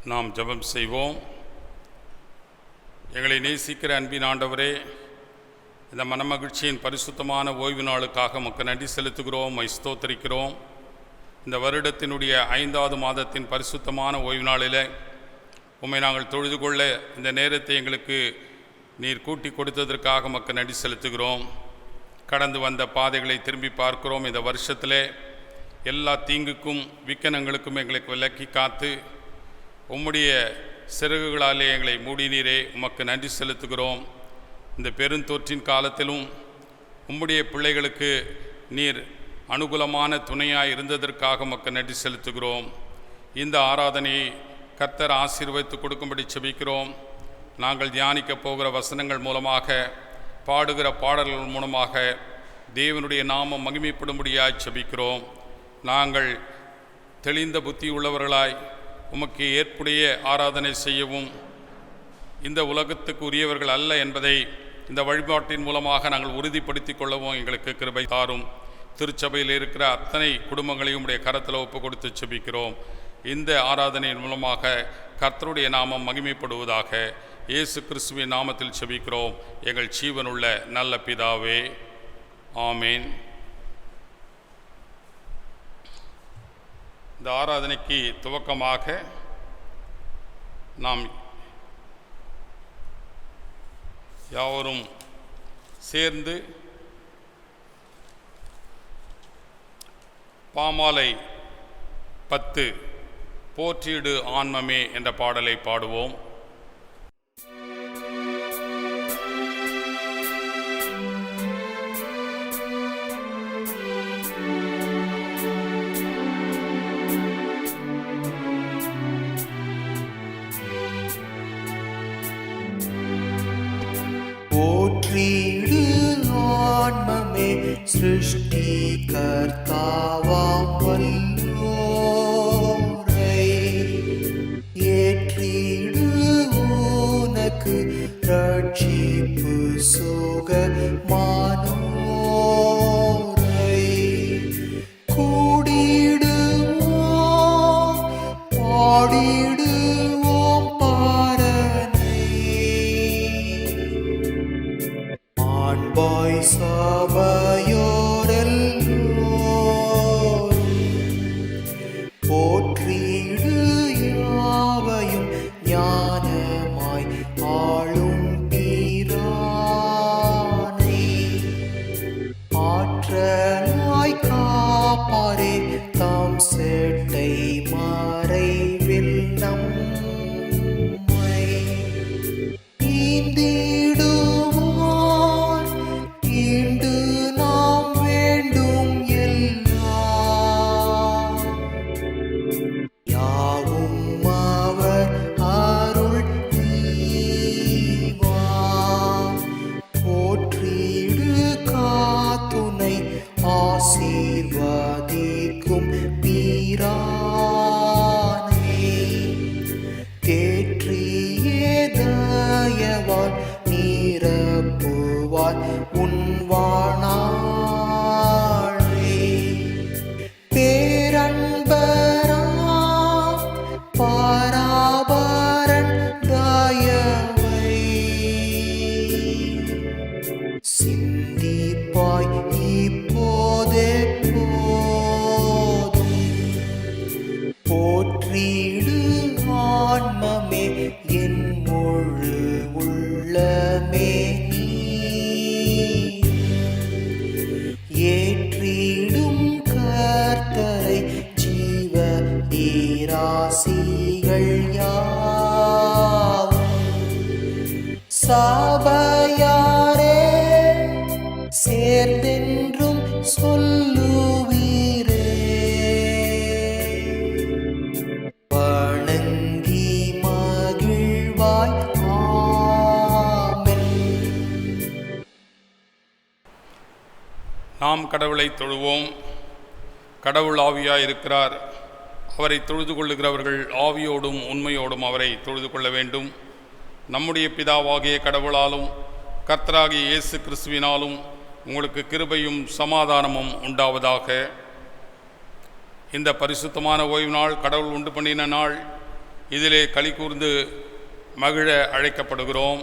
நாம் ஜெபம் செய்வோம். எங்களை நேசிக்கிற அன்பின் ஆண்டவரே, இந்த மனமகிழ்ச்சியின் பரிசுத்தமான ஓய்வு நாளுக்காக உமக்கு நன்றி செலுத்துகிறோம், ஸ்தோத்திரிக்கிறோம். இந்த வருடத்தினுடைய 5வது மாதத்தின் பரிசுத்தமான ஓய்வு நாளில் உம்மை நாங்கள் தொழுது கொள்ள இந்த நேரத்தை எங்களுக்கு நீர் கூட்டி கொடுத்ததற்காக உமக்கு நன்றி செலுத்துகிறோம். கடந்து வந்த பாதைகளை திரும்பி பார்க்கிறோம். இந்த வருஷத்தில் எல்லா தீங்குக்கும் விக்கனங்களுக்கும் எங்களுக்கு விலக்கி காத்து உம்முடைய சிறகுகளாலே எங்களை மூடினீரே, உமக்கு நன்றி செலுத்துகிறோம். இந்த பெருந்தொற்றின் காலத்திலும் உம்முடைய பிள்ளைகளுக்கு நீர் அனுகூலமான துணையாக இருந்ததற்காக உமக்கு நன்றி செலுத்துகிறோம். இந்த ஆராதனையை கர்த்தர் ஆசீர்வதித்து கொடுக்கும்படி செபிக்கிறோம். நாங்கள் தியானிக்க போகிற வசனங்கள் மூலமாக, பாடுகிற பாடல்கள் மூலமாக தேவனுடைய நாமம் மகிமைப்படும்படியாய் செபிக்கிறோம். நாங்கள் தெளிந்த புத்தி உள்ளவர்களாய் உமக்கு ஏற்புடைய ஆராதனை செய்யவும், இந்த உலகத்துக்கு உரியவர்கள் அல்ல என்பதை இந்த வழிபாட்டின் மூலமாக நாங்கள் உறுதிப்படுத்தி கொள்ளவும் எங்களுக்கு கிருபை தாரும். திருச்சபையில் இருக்கிற அத்தனை குடும்பங்களையும் உடைய கரத்தில் ஒப்பு கொடுத்து செபிக்கிறோம். இந்த ஆராதனையின் மூலமாக கர்த்தருடைய நாமம் மகிமைப்படுவதாக. இயேசு கிறிஸ்துவின் நாமத்தில் செபிக்கிறோம் எங்கள் ஜீவனுள்ள நல்ல பிதாவே, ஆமேன். இந்த ஆராதனைக்கு துவக்கமாக நாம் யாவரும் சேர்ந்து பாமாலை 10 போற்றிடு ஆன்மமே என்ற பாடலை பாடுவோம். போற்றிடு ஆன்மமே சிருஷ்டி கர்த்தாவாம் வல்லோரை, ஏற்றிடு உனக்கு ரட்சிப்பு சுகமானோரை. கூடிடுவோம் பாடிடுவோம் பாரனை, ஆண்பாய் சபையோரெல்லோரும் போற்றிடு யாவையும் ஞானமாய் ஆளும் பீரானை. ஆற்றலாய் காப்பாரே தாம் செட்டை மறைவில் நம்மை ஈந்திடுவார். ஈண்டு நாம் வேண்டும் எல்லாம் யாவும் அவர் அருள் ஈவாம். போற்றிடு காத்துனை ஆசீர்வதிக்கும் பீரானை. தேற்றியே தயவால் நீரப்புவார் உன் வாணாளை. பேரன்பராம் பராபரன் தயவை சிந்திப்பாய் இப்போதே போதும். போற்றிடு ஆன்மமே என் முழு உள்ளமே நீ, ஏற்றிடும் கர்த்தரை ஜீவ ஈராசிகள் யாவும். சபையாரே சேர்ந்தென்றும் சொல்லுவீரே, வணங்கி மகிழ்வாய். ஆமென். நாம் கடவுளை தொழுவோம். கடவுள் ஆவியாய் இருக்கிறார். அவரை தொழுது கொள்ளுகிறவர்கள் ஆவியோடும் உண்மையோடும் அவரை தொழுது கொள்ள வேண்டும். நம்முடைய பிதாவாகிய கடவுளாலும் கர்த்தராகிய இயேசு கிறிஸ்துவினாலும் உங்களுக்கு கிருபையும் சமாதானமும் உண்டாவதாக. இந்த பரிசுத்தமான ஓய்வு நாள் கடவுள் உண்டு பண்ணின நாள். இதிலே களி கூர்ந்து மகிழ அழைக்கப்படுகிறோம்.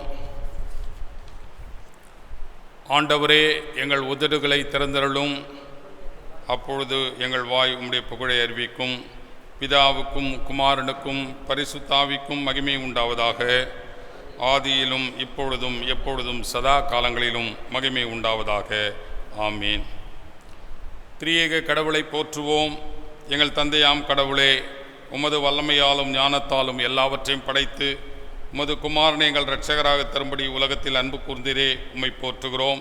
ஆண்டவரே, எங்கள் உதடுகளை திறந்தருளும். அப்பொழுது எங்கள் வாய் உம்முடைய புகழை அறிவிக்கும். பிதாவுக்கும் குமாரனுக்கும் பரிசுத்தாவிக்கும் மகிமை உண்டாவதாக. ஆதியிலும் இப்பொழுதும் எப்பொழுதும் சதா காலங்களிலும் மகிமை உண்டாவதாக. ஆமீன். திரியேக கடவுளை போற்றுவோம். எங்கள் தந்தையாம் கடவுளே, உமது வல்லமையாலும் ஞானத்தாலும் எல்லாவற்றையும் படைத்து உமது குமாரனை எங்கள் இரட்சகராக தரும்படி உலகத்தில் அன்பு கூர்ந்தீரே, உம்மை போற்றுகிறோம்.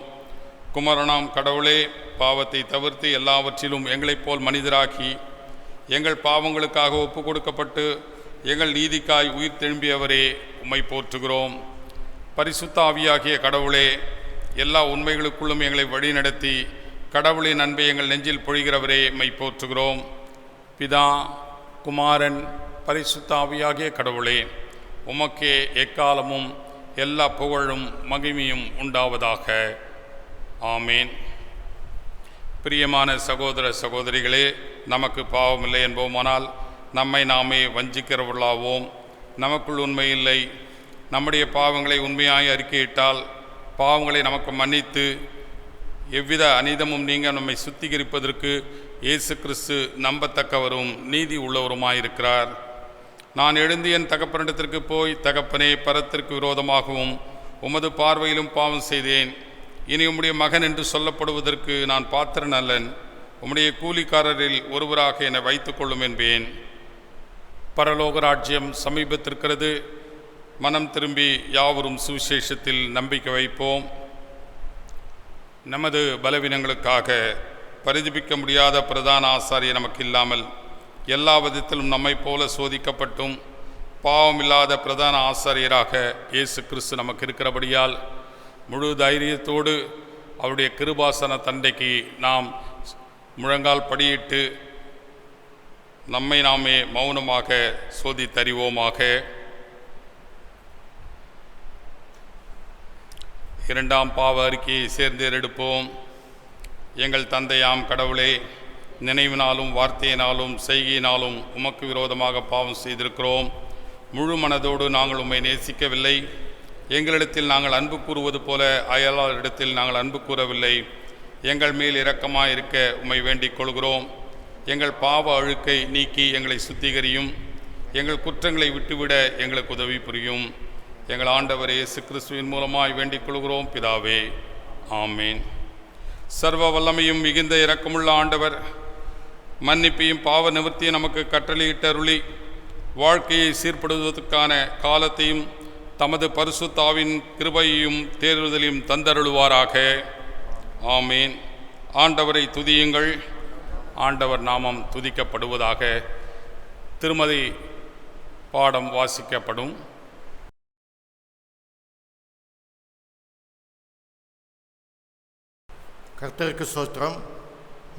குமாரனாம் கடவுளே, பாவத்தை தவிர்த்து எல்லாவற்றிலும் எங்களைப் போல் மனிதராகி எங்கள் பாவங்களுக்காக ஒப்பு கொடுக்கப்பட்டு எங்கள் நீதிக்காய் உயிர் தெழும்பியவரே, உம்மை போற்றுகிறோம். பரிசுத்த ஆவியாகிய கடவுளே, எல்லா உண்மைகளுக்குள்ளும் எங்களை வழிநடத்தி கடவுளின் அன்பை எங்கள் நெஞ்சில் பொழிகிறவரே, உம்மை போற்றுகிறோம். பிதா, குமாரன், பரிசுத்த ஆவியாகிய கடவுளே, உமக்கே எக்காலமும் எல்லா புகழும் மகிமையும் உண்டாவதாக. ஆமீன். பிரியமான சகோதர சகோதரிகளே, நமக்கு பாவமில்லை என்போமானால் நம்மை நாமே வஞ்சிக்கிறவர்களாவோம். நமக்குள் உண்மை இல்லை. நம்முடைய பாவங்களை உண்மையாய் அறிக்கையிட்டால் பாவங்களை நமக்கு மன்னித்து எவ்வித அநீதமும் நீங்க நம்மை சுத்திகரிப்பதற்கு இயேசு கிறிஸ்து நம்பத்தக்கவரும் நீதி உள்ளவருமாயிருக்கிறார். நான் எழுந்து என் தகப்பனிடத்திற்கு போய், தகப்பனே, பரத்திற்கு விரோதமாகவும் உமது பார்வையிலும் பாவம் செய்தேன். இனி உம்முடைய மகன் என்று சொல்லப்படுவதற்கு நான் பாத்திரன் அல்லன். உம்முடைய கூலிக்காரரில் ஒருவராக என்னை வைத்துக் கொள்ளும் என்பேன். பரலோக ராஜ்யம் சமீபத்திருக்கிறது. மனம் திரும்பி யாவரும் சுவிசேஷத்தில் நம்பிக்கை வைப்போம். நமது பலவீனங்களுக்காக பரிதபிக்க முடியாத பிரதான ஆசாரியர் நமக்கு இல்லாமல் எல்லா விதத்திலும் நம்மை போல சோதிக்கப்பட்டும் பாவமில்லாத பிரதான ஆசாரியராக இயேசு கிறிஸ்து நமக்கு இருக்கிறபடியால் முழு தைரியத்தோடு அவருடைய கிருபாசன தண்டைக்கு நாம் முழங்கால் படியிட்டு நம்மை நாமே மௌனமாக சோதித்தறிவோமாக. இரண்டாம் பாவ அறிக்கையை சேர்ந்தெடுப்போம். எங்கள் தந்தையாம் கடவுளே, நினைவினாலும் வார்த்தையினாலும் செய்கையினாலும் உமக்கு விரோதமாக பாவம் செய்திருக்கிறோம். முழு மனதோடு நாங்கள் உம்மை நேசிக்கவில்லை. எங்களிடத்தில் நாங்கள் அன்பு கூறுவது போல அயலாரிடத்தில் நாங்கள் அன்பு கூறவில்லை. எங்கள் மேல் இரக்கமாயிருக்க உம்மை வேண்டிக் கொள்கிறோம். எங்கள் பாவ அழுக்கை நீக்கி எங்களை சுத்திகரியும். எங்கள் குற்றங்களை விட்டுவிட எங்களுக்கு உதவி புரியும். எங்கள் ஆண்டவர் இயேசு கிறிஸ்துவின் மூலமாய் வேண்டிக் கொள்கிறோம் பிதாவே. ஆமீன். சர்வ வல்லமையும் மிகுந்த இரக்கமுள்ள ஆண்டவர் மன்னிப்பையும் பாவ நிவர்த்தியும் நமக்கு கட்டளையிட்டருளி வாழ்க்கையை சீர்படுவதற்கான காலத்தையும் தமது பரிசுத்தாவின் கிருபையையும் தேர்தலையும் தந்தருளுவாராக. ஆமீன். ஆண்டவரை துதியுங்கள். ஆண்டவர் நாமம் துதிக்கப்படுவதாக. திருமதி பாடம் வாசிக்கப்படும். கர்த்தருக்கு ஸ்தோத்திரம்.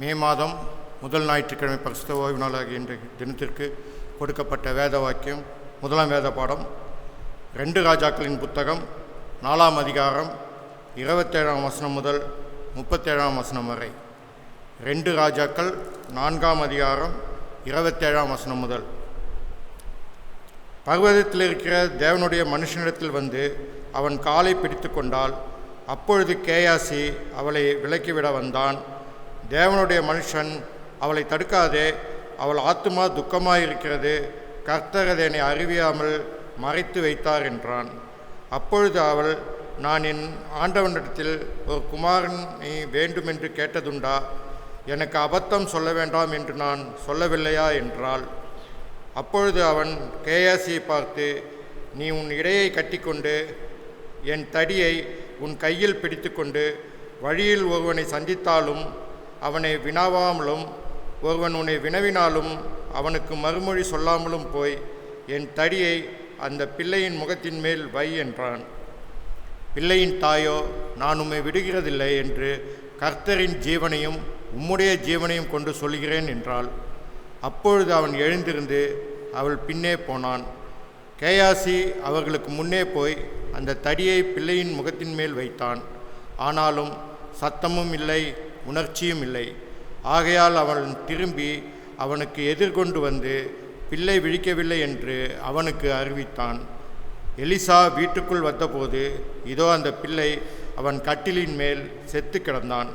மே மாதம் முதல் ஞாயிற்றுக்கிழமை பரிசுத்த ஓய்வு நாளாகிய இன்றைய தினத்திற்கு கொடுக்கப்பட்ட வேத வாக்கியம், முதலாம் வேத பாடம் 2 ராஜாக்களின் புத்தகம் 4ஆம் அதிகாரம் 27ஆம் வசனம் முதல் 37ஆம் வசனம் வரை. 2 ராஜாக்கள் 4ஆம் அதிகாரம் 27ஆம் வசனம் முதல். பர்வதத்தில் இருக்கிற தேவனுடைய மனுஷனிடத்தில் வந்து அவன் காலை பிடித்து கொண்டாள். அப்பொழுது கேயாசி அவளை விலக்கிவிட வந்தான். தேவனுடைய மனுஷன், அவளை தடுக்காதே, அவள் ஆத்துமா துக்கமாயிருக்கிறது, கர்த்தர் அதனை அறிவியாமல் மறைத்து வைத்தார் என்றான். அப்பொழுது அவள், நான் என் ஆண்டவனிடத்தில் ஒரு குமாரனை வேண்டுமென்று கேட்டதுண்டா? எனக்கு அபத்தம் சொல்ல வேண்டாம் என்று நான் சொல்லவில்லையா என்றாள். அப்பொழுது அவன் கேயாசியை பார்த்து, நீ உன் இடையை கட்டிக்கொண்டு என் தடியை உன் கையில் பிடித்து கொண்டு வழியில் ஒருவனை சந்தித்தாலும் அவனை வினாவாமலும் ஒருவன் உன்னை வினவினாலும் அவனுக்கு மறுமொழி சொல்லாமலும் போய் என் தடியை அந்த பிள்ளையின் முகத்தின் மேல் வை என்றான். பிள்ளையின் தாயோ, நான் உம்மை விடுகிறதில்லை என்று கர்த்தரின் ஜீவனையும் உம்முடைய ஜீவனையும் கொண்டு சொல்கிறேன் என்றாள். அப்பொழுது அவன் எழுந்திருந்து அவள் பின்னே போனான். கேயாசி அவர்களுக்கு முன்னே போய் அந்த தடியை பிள்ளையின் முகத்தின் மேல் வைத்தான். ஆனாலும் சத்தமும் இல்லை, உணர்ச்சியும் இல்லை. ஆகையால் அவன் திரும்பி அவனுக்கு எதிர்கொண்டு வந்து பிள்ளை விழிக்கவில்லை என்று அவனுக்கு அறிவித்தான். எலிசா வீட்டுக்குள் வந்தபோது இதோ அந்த பிள்ளை அவன் கட்டிலின் மேல் செத்து கிடந்தான்.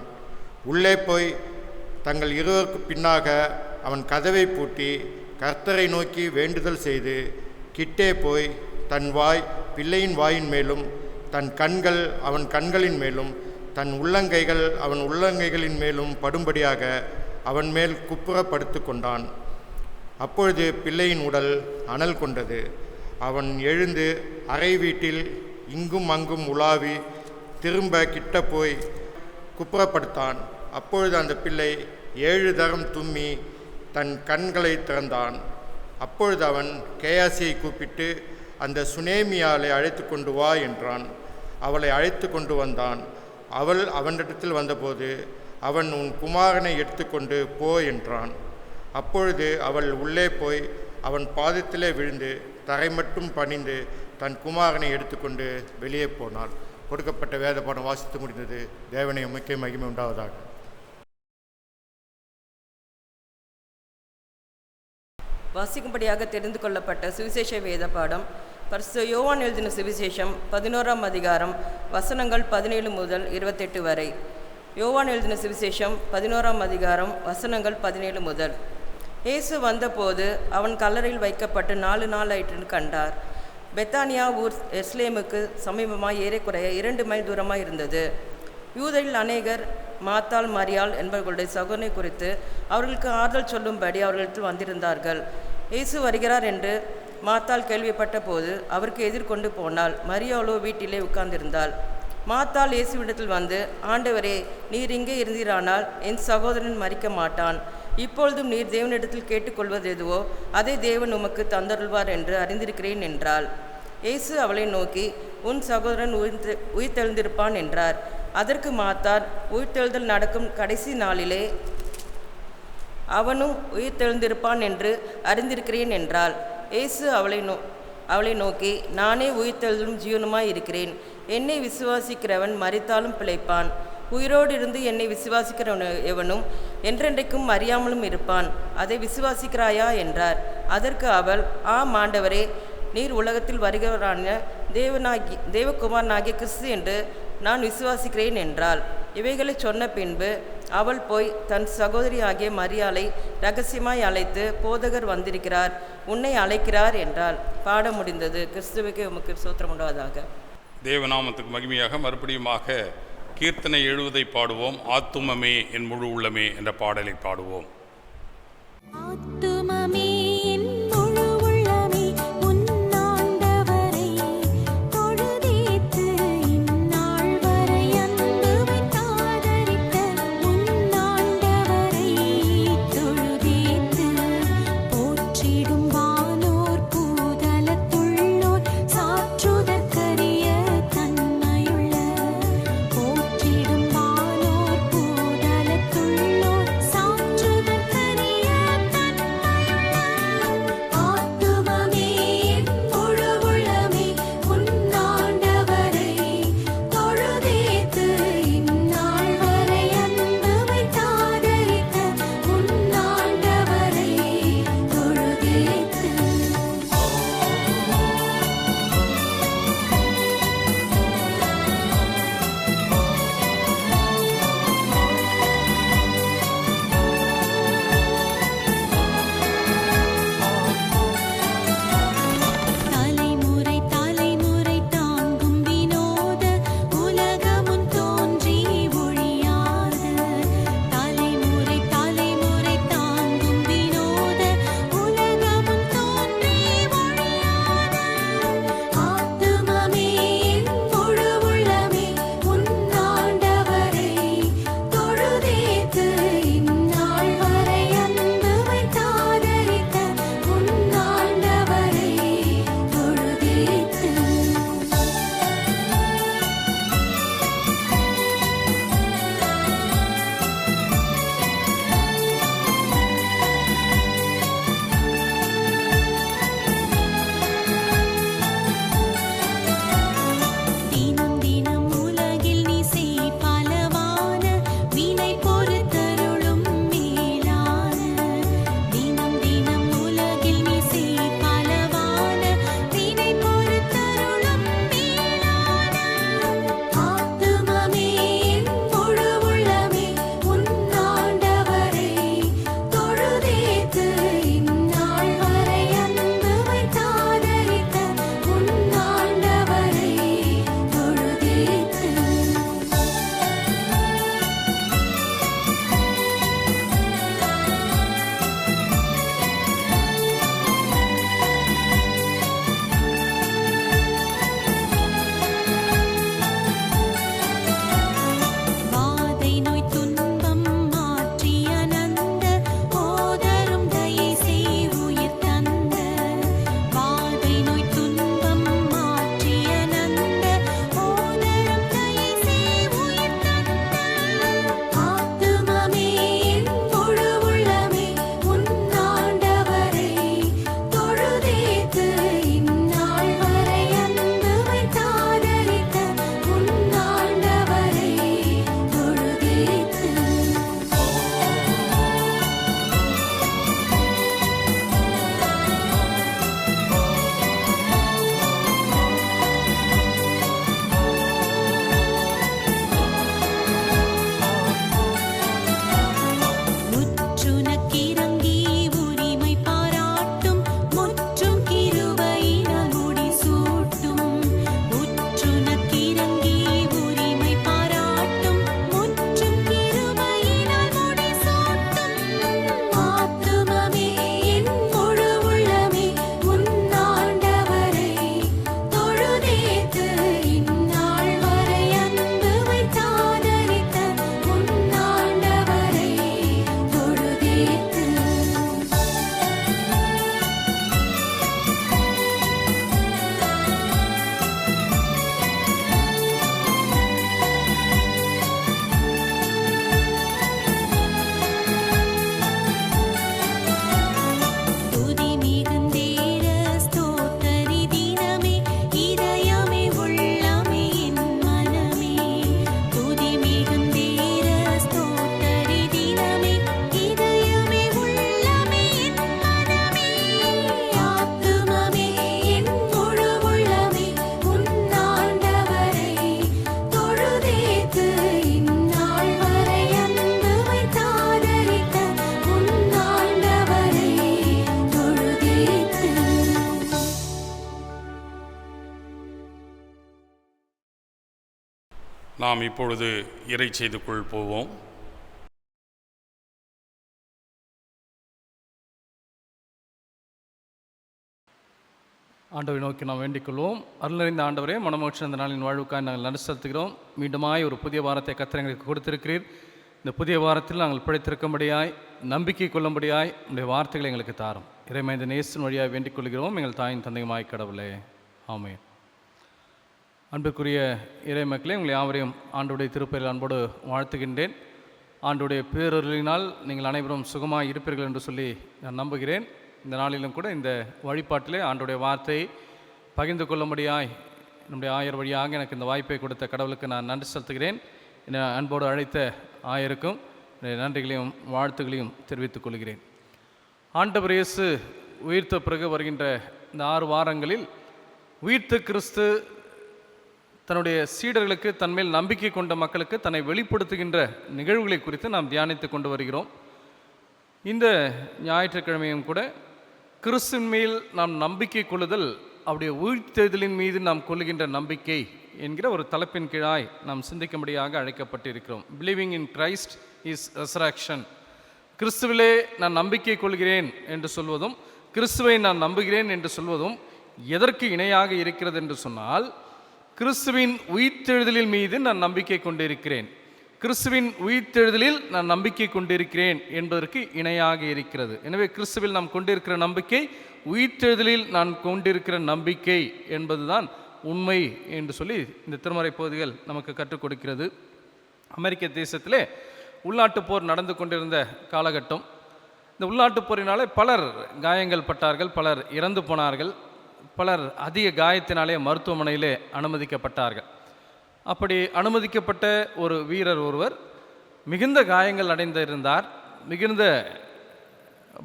உள்ளே போய் தங்கள் இருவருக்கு பின்னாக அவன் கதவை பூட்டி கர்த்தரை நோக்கி வேண்டுதல் செய்து கிட்டே போய் தன் வாய் பிள்ளையின் வாயின் மேலும், தன் கண்கள் அவன் கண்களின் மேலும், தன் உள்ளங்கைகள் அவன் உள்ளங்கைகளின் மேலும் படும்படியாக அவன் மேல் குப்புறப்படுத்து கொண்டான். அப்பொழுது பிள்ளையின் உடல் அனல் கொண்டது. அவன் எழுந்து அறை வீட்டில் இங்கும் அங்கும் உலாவி திரும்ப கிட்ட போய் குப்புறப்படுத்தான். அப்பொழுது அந்த பிள்ளை 7 தரம் தும்மி தன் கண்களை திறந்தான். அப்பொழுது அவன் கேயாசியை கூப்பிட்டு, அந்த சுனேமியாளை அழைத்து கொண்டு வா என்றான். அவளை அழைத்து கொண்டு வந்தான். அவள் அவனிடத்தில் வந்தபோது அவன், உன் குமாரனை எடுத்துக்கொண்டு போ என்றான். அப்பொழுது அவள் உள்ளே போய் அவன் பாதத்திலே விழுந்து தரை மட்டும் பணிந்து தன் குமாரனை எடுத்துக்கொண்டு வெளியே போனாள். கொடுக்கப்பட்ட வேத பாடம் வாசித்து முடிந்தது. தேவனை உமக்கே மகிமை உண்டாவதாக. வாசிக்கும்படியாக தெரிந்து கொள்ளப்பட்ட சுவிசேஷ வேத பாடம் பரிசுத்த யோவான் எழுதின சுவிசேஷம் 11ஆம் அதிகாரம் வசனங்கள் 17 முதல் 28 வரை. யோவான் எழுதின சுவிசேஷம் 11ஆம் அதிகாரம் வசனங்கள் 17 முதல். இயேசு வந்தபோது அவன் கல்லறையில் வைக்கப்பட்டு 4 நாள் ஆயிற்று கண்டார். பெத்தானியா ஊர் எருசலேமுக்கு சமீபமாய் ஏறக்குறைய 2 மைல் தூரமாக இருந்தது. யூதரில் அநேகர் மாத்தாள் மரியாள் என்பவர்களுடைய சகோதரனை குறித்து அவர்களுக்கு ஆறுதல் சொல்லும்படி அவர்களிடத்தில் வந்திருந்தார்கள். இயேசு வருகிறார் என்று மாத்தாள் கேள்விப்பட்ட போது அவருக்கு எதிர்கொண்டு போனாள். மரியாளோ வீட்டிலே உட்கார்ந்திருந்தாள். மாத்தாள் இயேசுவிடத்தில் வந்து, ஆண்டவரே, நீர் இங்கே இருந்தீரானால் என் சகோதரன் மரிக்க மாட்டான். இப்பொழுதும் நீர் தேவனிடத்தில் கேட்டுக்கொள்வது எதுவோ அதை தேவன் உமக்கு தந்தருள்வார் என்று அறிந்திருக்கிறேன் என்றாள். இயேசு அவளை நோக்கி, உன் சகோதரன் உயிர்த்தெழுந்திருப்பான் என்றார். அதற்கு மாத்தாள், உயிர்த்தெழுதல் நடக்கும் கடைசி நாளிலே அவனும் உயிர்த்தெழுந்திருப்பான் என்று அறிந்திருக்கிறேன் என்றாள். இயேசு அவளை நோக்கி, நானே உயிர்த்தெழுதலும் ஜீவனுமாய் இருக்கிறேன். என்னை விசுவாசிக்கிறவன் மரித்தாலும் பிழைப்பான். உயிரோடு இருந்து என்னை விசுவாசிக்கிறவன் எவனும் என்றென்றைக்கும் அறியாமலும் இருப்பான். அதை விசுவாசிக்கிறாயா என்றார். அதற்கு அவள், ஆம் ஆண்டவரே, நீர் உலகத்தில் வருகிறவரான தேவகுமாரனாகிய கிறிஸ்து என்று நான் விசுவாசிக்கிறேன் என்றாள். இவைகளை சொன்ன பின்பு அவள் போய் தன் சகோதரி ஆகிய மரியாளை இரகசியமாய் அழைத்து, போதகர் வந்திருக்கிறார், உன்னை அழைக்கிறார் என்றாள். பாடம் முடிந்தது. கிறிஸ்துவுக்கு உமக்கு ஸ்தோத்திரம் உண்டாவதாக. தேவநாமத்துக்கு மகிமையாக மறுபடியுமாக கீர்த்தனை 70 பாடுவோம். ஆத்துமமே என் முழு உள்ளமே என்ற பாடலை பாடுவோம். ஆத்துமமே என் முழு உள்ளமே உன்னாண்டவரை தொழுதேத்து, இந்நாள் வரை அன்பு வைத்தாதரித்த உன்னாண்டவரை தொழுதேத்து, போற்றிடும் வானோர் பூதலத்துள்ளோர் சாற்றுதற்கரிய தன்மையுள்ள, போற்றிடும் வானோர் பூதலத்துள்ளோர் சாற்றுதற்கரிய நாம் இப்பொழுது இறை செய்திக்குள் போவோம். ஆண்டவரை நோக்கி நாம் வேண்டிக் கொள்வோம். அருள் நிறைந்த ஆண்டவரே, மனமோட்சம் இந்த நாளின் வாழ்வுக்காக நாங்கள் நன்றி செலுத்துகிறோம். மீண்டுமாய் ஒரு புதிய வாரத்தை கர்த்தர் எங்களுக்கு கொடுத்திருக்கிறீர். இந்த புதிய வாரத்தில் நாங்கள் பிழைத்திருக்கும்படியாய், நம்பிக்கை கொள்ளும்படியாய் உங்களுடைய வார்த்தைகளை எங்களுக்கு தாரும். இறைமை இந்த நேசன் வழியாக வேண்டிக் கொள்கிறோம் எங்கள் தாயின் தந்தையுமாய் கடவுளே, ஆமென். அன்புக்குரிய இறை மக்களே, உங்களை யாவரையும் ஆண்டவருடைய திருப்பெயரில் அன்போடு வாழ்த்துகின்றேன். ஆண்டவருடைய பேரருளினால் நீங்கள் அனைவரும் சுகமாக இருப்பீர்கள் என்று சொல்லி நான் நம்புகிறேன். இந்த நாளிலும் கூட இந்த வழிபாட்டிலே ஆண்டவருடைய வார்த்தையை பகிர்ந்து கொள்ளும்படியாய் நம்முடைய ஆயர் வழியாக எனக்கு இந்த வாய்ப்பை கொடுத்த கடவுளுக்கு நான் நன்றி செலுத்துகிறேன். என்னை அன்போடு அழைத்த ஆயருக்கும் நன்றிகளையும் வாழ்த்துக்களையும் தெரிவித்துக் கொள்கிறேன். ஆண்டவர் இயேசு உயிர்த்த பிறகு வருகின்ற இந்த 6 வாரங்களில் உயிர்த்த கிறிஸ்து தன்னுடைய சீடர்களுக்கு, தன்மேல் நம்பிக்கை கொண்ட மக்களுக்கு தன்னை வெளிப்படுத்துகின்ற நிகழ்வுகளை குறித்து நாம் தியானித்து கொண்டு வருகிறோம். இந்த ஞாயிற்றுக்கிழமையும் கூட கிறிஸ்துவின் மேல் நாம் நம்பிக்கை கொள்ளுதல், அவருடைய உயிர்த்தெழுதலின் மீது நாம் கொள்ளுகின்ற நம்பிக்கை என்கிற ஒரு தலைப்பின் கீழாய் நாம் சிந்திக்கும்படியாக அழைக்கப்பட்டிருக்கிறோம். Believing in Christ is resurrection. கிறிஸ்துவிலே நான் நம்பிக்கை கொள்கிறேன் என்று சொல்வதும், கிறிஸ்துவை நான் நம்புகிறேன் என்று சொல்வதும் எதற்கு இணையாக இருக்கிறது என்று சொன்னால், கிறிஸ்துவின் உயிர்த்தெழுதலின் மீது நான் நம்பிக்கை கொண்டிருக்கிறேன், கிறிஸ்துவின் உயிர்த்தெழுதலில் நான் நம்பிக்கை கொண்டிருக்கிறேன் என்பதற்கு இணையாக இருக்கிறது. எனவே கிறிஸ்துவில் நாம் கொண்டிருக்கிற நம்பிக்கை, உயிர்த்தெழுதலில் நான் கொண்டிருக்கிற நம்பிக்கை என்பதுதான் உண்மை என்று சொல்லி இந்த திருமறை பகுதிகள் நமக்கு கற்றுக் கொடுக்கிறது. அமெரிக்க தேசத்திலே உள்நாட்டுப் போர் நடந்து கொண்டிருந்த காலகட்டம். இந்த உள்நாட்டுப் போரினாலே பலர் காயங்கள் பட்டார்கள், பலர் இறந்து போனார்கள், பலர் அதிக காயத்தினாலே மருத்துவமனையிலே அனுமதிக்கப்பட்டார்கள். அப்படி அனுமதிக்கப்பட்ட ஒரு வீரர் ஒருவர் மிகுந்த காயங்கள் அடைந்திருந்தார், மிகுந்த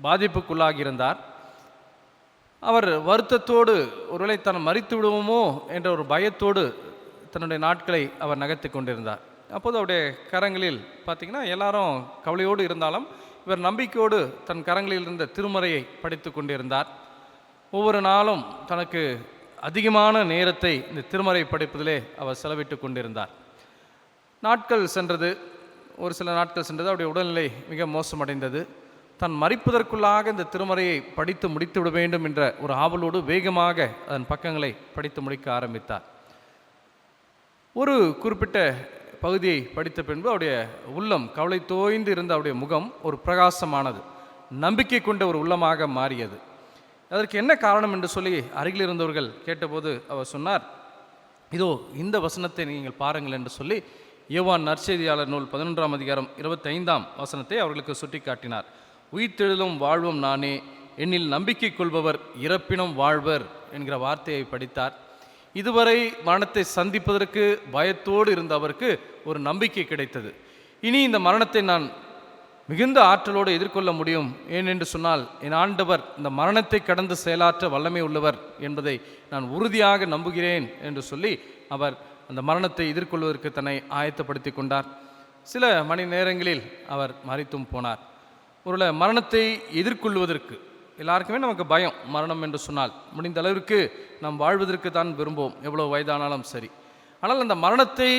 பாதிப்புக்குள்ளாகி இருந்தார். அவர் வருத்தத்தோடு ஒருவேளை தான் மரித்து விடுவோமோ என்ற ஒரு பயத்தோடு தன்னுடைய நாட்களை அவர் நகர்த்தி கொண்டிருந்தார். அப்போது அவருடைய கரங்களில் பார்த்திங்கன்னா எல்லாரும் கவலையோடு இருந்தாலும் இவர் நம்பிக்கையோடு தன் கரங்களில் இருந்த திருமறையை படித்து கொண்டிருந்தார். ஒவ்வொரு நாளும் தனக்கு அதிகமான நேரத்தை இந்த திருமறை படிப்பதிலே அவர் செலவிட்டு கொண்டிருந்தார். நாட்கள் சென்றது, ஒரு சில நாட்கள் சென்றது. அவருடைய உடல்நிலை மிக மோசமடைந்தது. தான் மரிப்பதற்குள்ளாக இந்த திருமறையை படித்து முடித்து விட வேண்டும் என்ற ஒரு ஆவலோடு வேகமாக அதன் பக்கங்களை படித்து முடிக்க ஆரம்பித்தார். ஒரு குறிப்பிட்ட பகுதியை படித்த பின்பு அவருடைய உள்ளம் கவலை தோய்ந்து இருந்த அவருடைய முகம் ஒரு பிரகாசமானது, நம்பிக்கை கொண்ட ஒரு உள்ளமாக மாறியது. அதற்கு என்ன காரணம் என்று சொல்லி அருகில் இருந்தவர்கள் கேட்டபோது அவர் சொன்னார், இதோ இந்த வசனத்தை நீங்கள் பாருங்கள் என்று சொல்லி யோவான் நற்செய்தியாளர் நூல் 11ஆம் அதிகாரம் 25ஆம் வசனத்தை அவர்களுக்கு சுட்டி காட்டினார். உயிர்த்தெழுதலும் வாழ்வும் நானே, என்னில் நம்பிக்கை கொள்பவர் இறப்பினும் வாழ்வர் என்கிற வார்த்தையை படித்தார். இதுவரை மரணத்தை சந்திப்பதற்கு பயத்தோடு இருந்த அவருக்கு ஒரு நம்பிக்கை கிடைத்தது. இனி இந்த மரணத்தை நான் மிகுந்த ஆற்றலோடு எதிர்கொள்ள முடியும். ஏனென்று சொன்னால் என் ஆண்டவர் இந்த மரணத்தை கடந்து செயலாற்ற வல்லமை உள்ளவர் என்பதை நான் உறுதியாக நம்புகிறேன் என்று சொல்லி அவர் அந்த மரணத்தை எதிர்கொள்வதற்கு தன்னை ஆயத்தப்படுத்தி கொண்டார். சில மணி நேரங்களில் அவர் மரித்தும் போனார். ஒருவேளை மரணத்தை எதிர்கொள்வதற்கு எல்லாருக்குமே நமக்கு பயம். மரணம் என்று சொன்னால் முடிந்த அளவிற்கு நாம் வாழ்வதற்கு தான் விரும்புவோம், எவ்வளோ வயதானாலும் சரி. ஆனால் அந்த மரணத்தை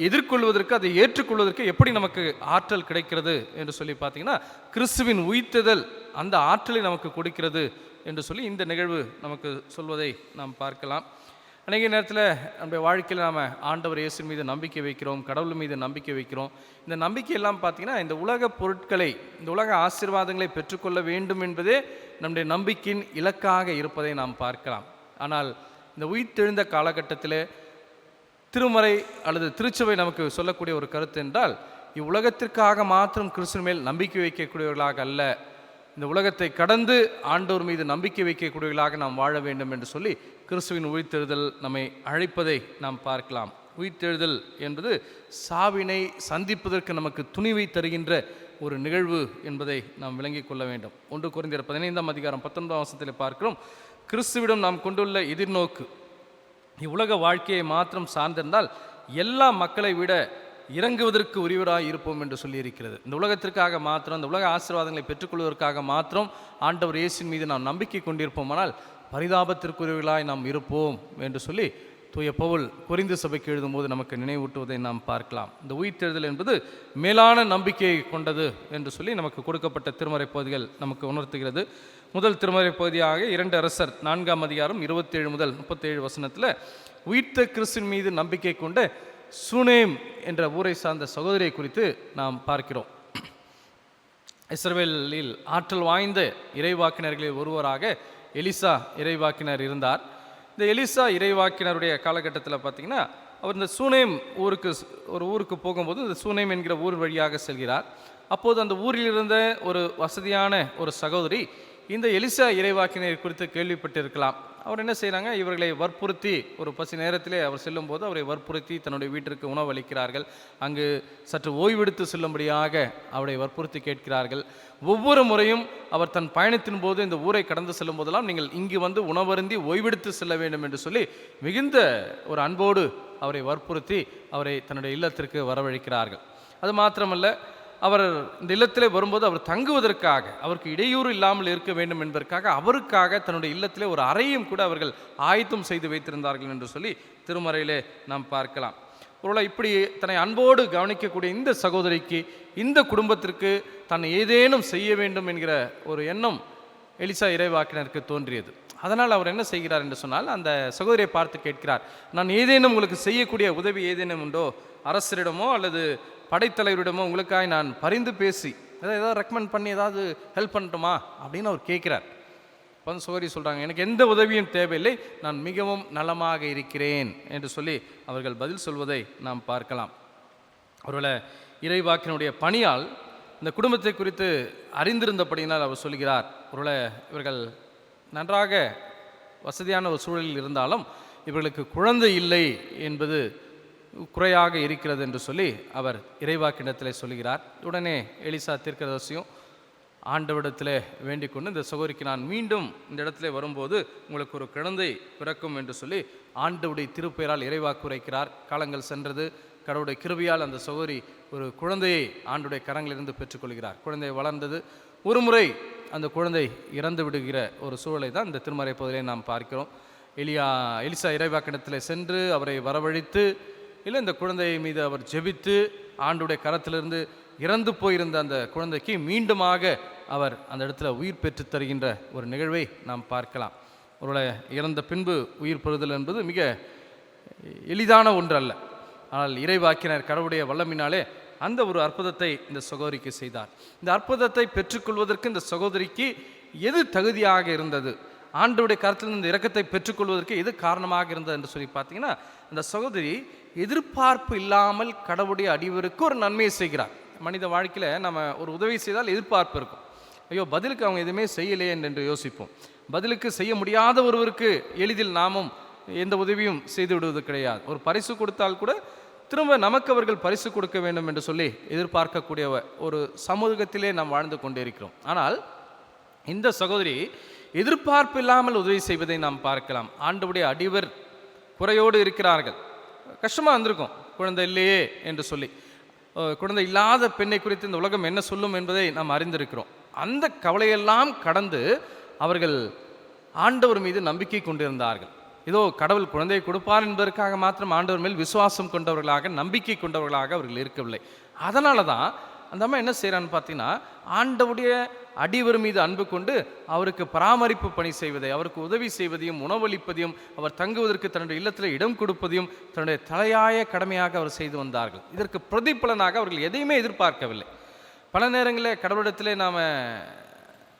எதிர்கொள்வதற்கு, அதை ஏற்றுக்கொள்வதற்கு எப்படி நமக்கு ஆற்றல் கிடைக்கிறது என்று சொல்லி பார்த்தீங்கன்னா, கிறிஸ்துவின் உயிர்த்தெழுதல் அந்த ஆற்றலை நமக்கு கொடுக்கிறது என்று சொல்லி இந்த நிகழ்வு நமக்கு சொல்வதை நாம் பார்க்கலாம். அநேக நேரத்தில் நம்முடைய வாழ்க்கையில் நாம் ஆண்டவர் இயேசு மீது நம்பிக்கை வைக்கிறோம், கடவுள் மீது நம்பிக்கை வைக்கிறோம். இந்த நம்பிக்கையெல்லாம் பார்த்திங்கன்னா இந்த உலக பொருட்களை, இந்த உலக ஆசீர்வாதங்களை பெற்றுக்கொள்ள வேண்டும் என்பதே நம்முடைய நம்பிக்கையின் இலக்காக இருப்பதை நாம் பார்க்கலாம். ஆனால் இந்த உயிர்த்தெழுந்த காலகட்டத்தில் திருமறை அல்லது திருச்சபை நமக்கு சொல்லக்கூடிய ஒரு கருத்து என்றால், இவ்வுலகத்திற்காக மாத்திரம் கிறிஸ்துவின் மேல் நம்பிக்கை வைக்கக்கூடியவர்களாக அல்ல, இந்த உலகத்தை கடந்து ஆண்டவர் மீது நம்பிக்கை வைக்கக்கூடியவர்களாக நாம் வாழ வேண்டும் என்று சொல்லி கிறிஸ்துவின் உயிர்த்தெழுதல் நம்மை அழைப்பதை நாம் பார்க்கலாம். உயிர்த்தெழுதல் என்பது சாவினை சந்திப்பதற்கு நமக்கு துணிவை தருகின்ற ஒரு நிகழ்வு என்பதை நாம் விளங்கிக் கொள்ள வேண்டும். 1 கொரிந்தியர் 15ஆம் அதிகாரம் 19ஆம் வசனத்தில் பார்க்கிறோம், கிறிஸ்துவிடம் நாம் கொண்டுள்ள எதிர்நோக்கு இவ்வுலக வாழ்க்கையை மாத்திரம் சார்ந்திருந்தால் எல்லா மக்களை விட இறங்குவதற்கு உரியவராக இருப்போம் என்று சொல்லியிருக்கிறது. இந்த உலகத்திற்காக மாத்திரம், இந்த உலக ஆசீர்வாதங்களை பெற்றுக்கொள்வதற்காக மாத்திரம் ஆண்டவர் இயேசுவின் மீது நாம் நம்பிக்கை கொண்டிருப்போமானால் பரிதாபத்திற்குரியவர்களாய் நாம் இருப்போம் என்று சொல்லி தூய பவுல் கொரிந்து சபைக்கு எழுதும்போது நமக்கு நினைவூட்டுவதை நாம் பார்க்கலாம். இந்த உயிர்த்தெழுதல் என்பது மேலான நம்பிக்கையை கொண்டது என்று சொல்லி நமக்கு கொடுக்கப்பட்ட திருமறை பகுதிகள் நமக்கு உணர்த்துகிறது. முதல் திருமறை பகுதியாக 2 அரசர் 4ஆம் அதிகாரம் 27 முதல் 37 வசனத்தில் உயிர்த்த கிறிஸ்துவின் மீது நம்பிக்கை கொண்ட சூனேம் என்ற ஊரை சார்ந்த சகோதரியை குறித்து நாம் பார்க்கிறோம். இஸ்ரவேலில் ஆற்றல் வாய்ந்த இறைவாக்கினர்களில் ஒருவராக எலிசா இறைவாக்கினர் இருந்தார். இந்த எலிசா இறைவாக்கினருடைய காலகட்டத்தில் பார்த்திங்கன்னா அவர் இந்த சூனேம் ஊருக்கு போகும்போது இந்த சூனேம் என்கிற ஊர் வழியாக செல்கிறார். அப்போது அந்த ஊரில் இருந்த ஒரு வசதியான ஒரு சகோதரி இந்த எலிசா இறைவாக்கினர் குறித்து கேள்விப்பட்டிருக்கலாம். அவர் என்ன செய்கிறாங்க, இவர்களை வற்புறுத்தி ஒரு பசி நேரத்திலே அவர் செல்லும்போது அவரை வற்புறுத்தி தன்னுடைய வீட்டிற்கு உணவு அளிக்கிறார்கள். அங்கு சற்று ஓய்வெடுத்து செல்லும்படியாக அவரை வற்புறுத்தி கேட்கிறார்கள். ஒவ்வொரு முறையும் அவர் தன் பயணத்தின் போது இந்த ஊரை கடந்து செல்லும் போதெல்லாம் நீங்கள் இங்கு வந்து உணவருந்தி ஓய்வெடுத்து செல்ல வேண்டும் என்று சொல்லி மிகுந்த ஒரு அன்போடு அவரை வற்புறுத்தி அவரை தன்னுடைய இல்லத்திற்கு வரவழைக்கிறார்கள். அது மாத்திரமல்ல, அவர் இந்த இல்லத்திலே வரும்போது அவர் தங்குவதற்காக அவருக்கு இடையூறு இல்லாமல் இருக்க வேண்டும் என்பதற்காக அவருக்காக தன்னுடைய இல்லத்திலே ஒரு அறையும் கூட அவர்கள் ஆயத்தம் செய்து வைத்திருந்தார்கள் என்று சொல்லி திருமறையிலே நாம் பார்க்கலாம். ஒருவேளை இப்படி தன்னை அன்போடு கவனிக்கக்கூடிய இந்த சகோதரிக்கு, இந்த குடும்பத்திற்கு தான் ஏதேனும் செய்ய வேண்டும் என்கிற ஒரு எண்ணம் எலிசா இறைவாக்கினருக்கு தோன்றியது. அதனால் அவர் என்ன செய்கிறார் என்று சொன்னால், அந்த சகோதரியை பார்த்து கேட்கிறார், நான் ஏதேனும் உங்களுக்கு செய்யக்கூடிய உதவி ஏதேனும் உண்டோ? அரசரிடமோ அல்லது படைத்தலைவரிடமோ உங்களுக்காக நான் பரிந்து பேசி ஏதாவது ரெக்கமெண்ட் பண்ணி ஏதாவது ஹெல்ப் பண்ணட்டுமா அப்படின்னு அவர் கேட்குறார். இப்போ வந்து சகோதரி சொல்கிறாங்க, எனக்கு எந்த உதவியும் தேவையில்லை, நான் மிகவும் நலமாக இருக்கிறேன் என்று சொல்லி அவர்கள் பதில் சொல்வதை நாம் பார்க்கலாம். ஒருவேளை இறைவாக்கினுடைய பணியால் இந்த குடும்பத்தை குறித்து அறிந்திருந்தபடியினால் அவர் சொல்கிறார், ஒருவேளை இவர்கள் நன்றாக வசதியான ஒரு சூழலில் இருந்தாலும் இவர்களுக்கு குழந்தை இல்லை என்பது குறையாக இருக்கிறது என்று சொல்லி அவர் இறைவாக்கிடத்தில் சொல்கிறார். உடனே எலிசா தீர்க்கதரிசியும் ஆண்டவரிடத்தில் வேண்டிக் கொண்டு, இந்த சகோதரிக்கு நான் மீண்டும் இந்த இடத்துல வரும்போது உங்களுக்கு ஒரு குழந்தை பிறக்கும் என்று சொல்லி ஆண்டவருடைய திருப்பெயரால் இறைவாக்கு உரைக்கிறார். காலங்கள் சென்றது. கடவுளுடைய கிருபையால் அந்த சகோதரி ஒரு குழந்தையை ஆண்டுடைய கரங்களிலிருந்து பெற்றுக்கொள்கிறார். குழந்தை வளர்ந்தது. ஒரு முறை அந்த குழந்தை இறந்து விடுகிற ஒரு சூழலை தான் இந்த திருமறை பகுதியிலே நாம் பார்க்கிறோம். எலிசா இறைவாக்கிடத்தில் சென்று அவரை வரவழைத்து, இல்லை இந்த குழந்தை மீது அவர் ஜெபித்து ஆண்டுடைய கரத்திலிருந்து இறந்து போயிருந்த அந்த குழந்தைக்கு மீண்டுமாக அவர் அந்த இடத்துல உயிர் பெற்று தருகின்ற ஒரு நிகழ்வை நாம் பார்க்கலாம். ஒருவேளை இறந்த பின்பு உயிர் பெறுதல் என்பது மிக எளிதான ஒன்று அல்ல. ஆனால் இறைவாக்கினர் கடவுளுடைய வல்லமினாலே அந்த ஒரு அற்புதத்தை இந்த சகோதரிக்கு செய்தார். இந்த அற்புதத்தை பெற்றுக்கொள்வதற்கு இந்த சகோதரிக்கு எது தகுதியாக இருந்தது, ஆண்டவருடைய கருத்தில் இந்த இரக்கத்தை பெற்றுக்கொள்வதற்கு எது காரணமாக இருந்தது என்று சொல்லி பார்த்தீங்கன்னா, அந்த சகோதரி எதிர்பார்ப்பு இல்லாமல் கடவுளுடைய அடிவருக்கு ஒரு நன்மையை செய்கிறார். மனித வாழ்க்கையில் நம்ம ஒரு உதவி செய்தால் எதிர்பார்ப்பு இருக்கும். ஐயோ, பதிலுக்கு அவங்க எதுவுமே செய்யலையே என்று யோசிப்போம். பதிலுக்கு செய்ய முடியாத ஒருவருக்கு எளிதில் நாமும் எந்த உதவியும் செய்து விடுவது கிடையாது. ஒரு பரிசு கொடுத்தால் கூட திரும்ப நமக்கு அவர்கள் பரிசு கொடுக்க வேண்டும் என்று சொல்லி எதிர்பார்க்கக்கூடிய ஒரு சமூகத்திலே நாம் வாழ்ந்து கொண்டே இருக்கிறோம். ஆனால் இந்த சகோதரி எதிர்பார்ப்பு இல்லாமல் உதவி செய்வதை நாம் பார்க்கலாம். ஆண்டவருடைய அடிவர் குறையோடு இருக்கிறார்கள். கஷ்டமாக இருந்திருக்கும், குழந்தை இல்லையே என்று சொல்லி. குழந்தை இல்லாத பெண்ணை குறித்து இந்த உலகம் என்ன சொல்லும் என்பதை நாம் அறிந்திருக்கிறோம். அந்த கவலையெல்லாம் கடந்து அவர்கள் ஆண்டவர் மீது நம்பிக்கை கொண்டிருந்தார்கள். ஏதோ கடவுள் குழந்தையை கொடுப்பார் என்பதற்காக மாத்திரம் ஆண்டவர் மேல் விசுவாசம் கொண்டவர்களாக, நம்பிக்கை கொண்டவர்களாக அவர்கள் இருக்கவில்லை. அதனால தான் அந்த அம்மா என்ன செய்கிறான்னு பார்த்தீங்கன்னா, ஆண்டவுடைய அடிவர் மீது அன்பு கொண்டு அவருக்கு பராமரிப்பு பணி செய்வதை, அவருக்கு உதவி செய்வதையும், உணவளிப்பதையும், அவர் தங்குவதற்கு தன்னுடைய இல்லத்தில் இடம் கொடுப்பதையும் தன்னுடைய தலையாய கடமையாக அவர் செய்து வந்தார்கள். இதற்கு பிரதிபலனாக அவர்கள் எதையுமே எதிர்பார்க்கவில்லை. பல நேரங்களில் கடவுளிடத்திலே நாம்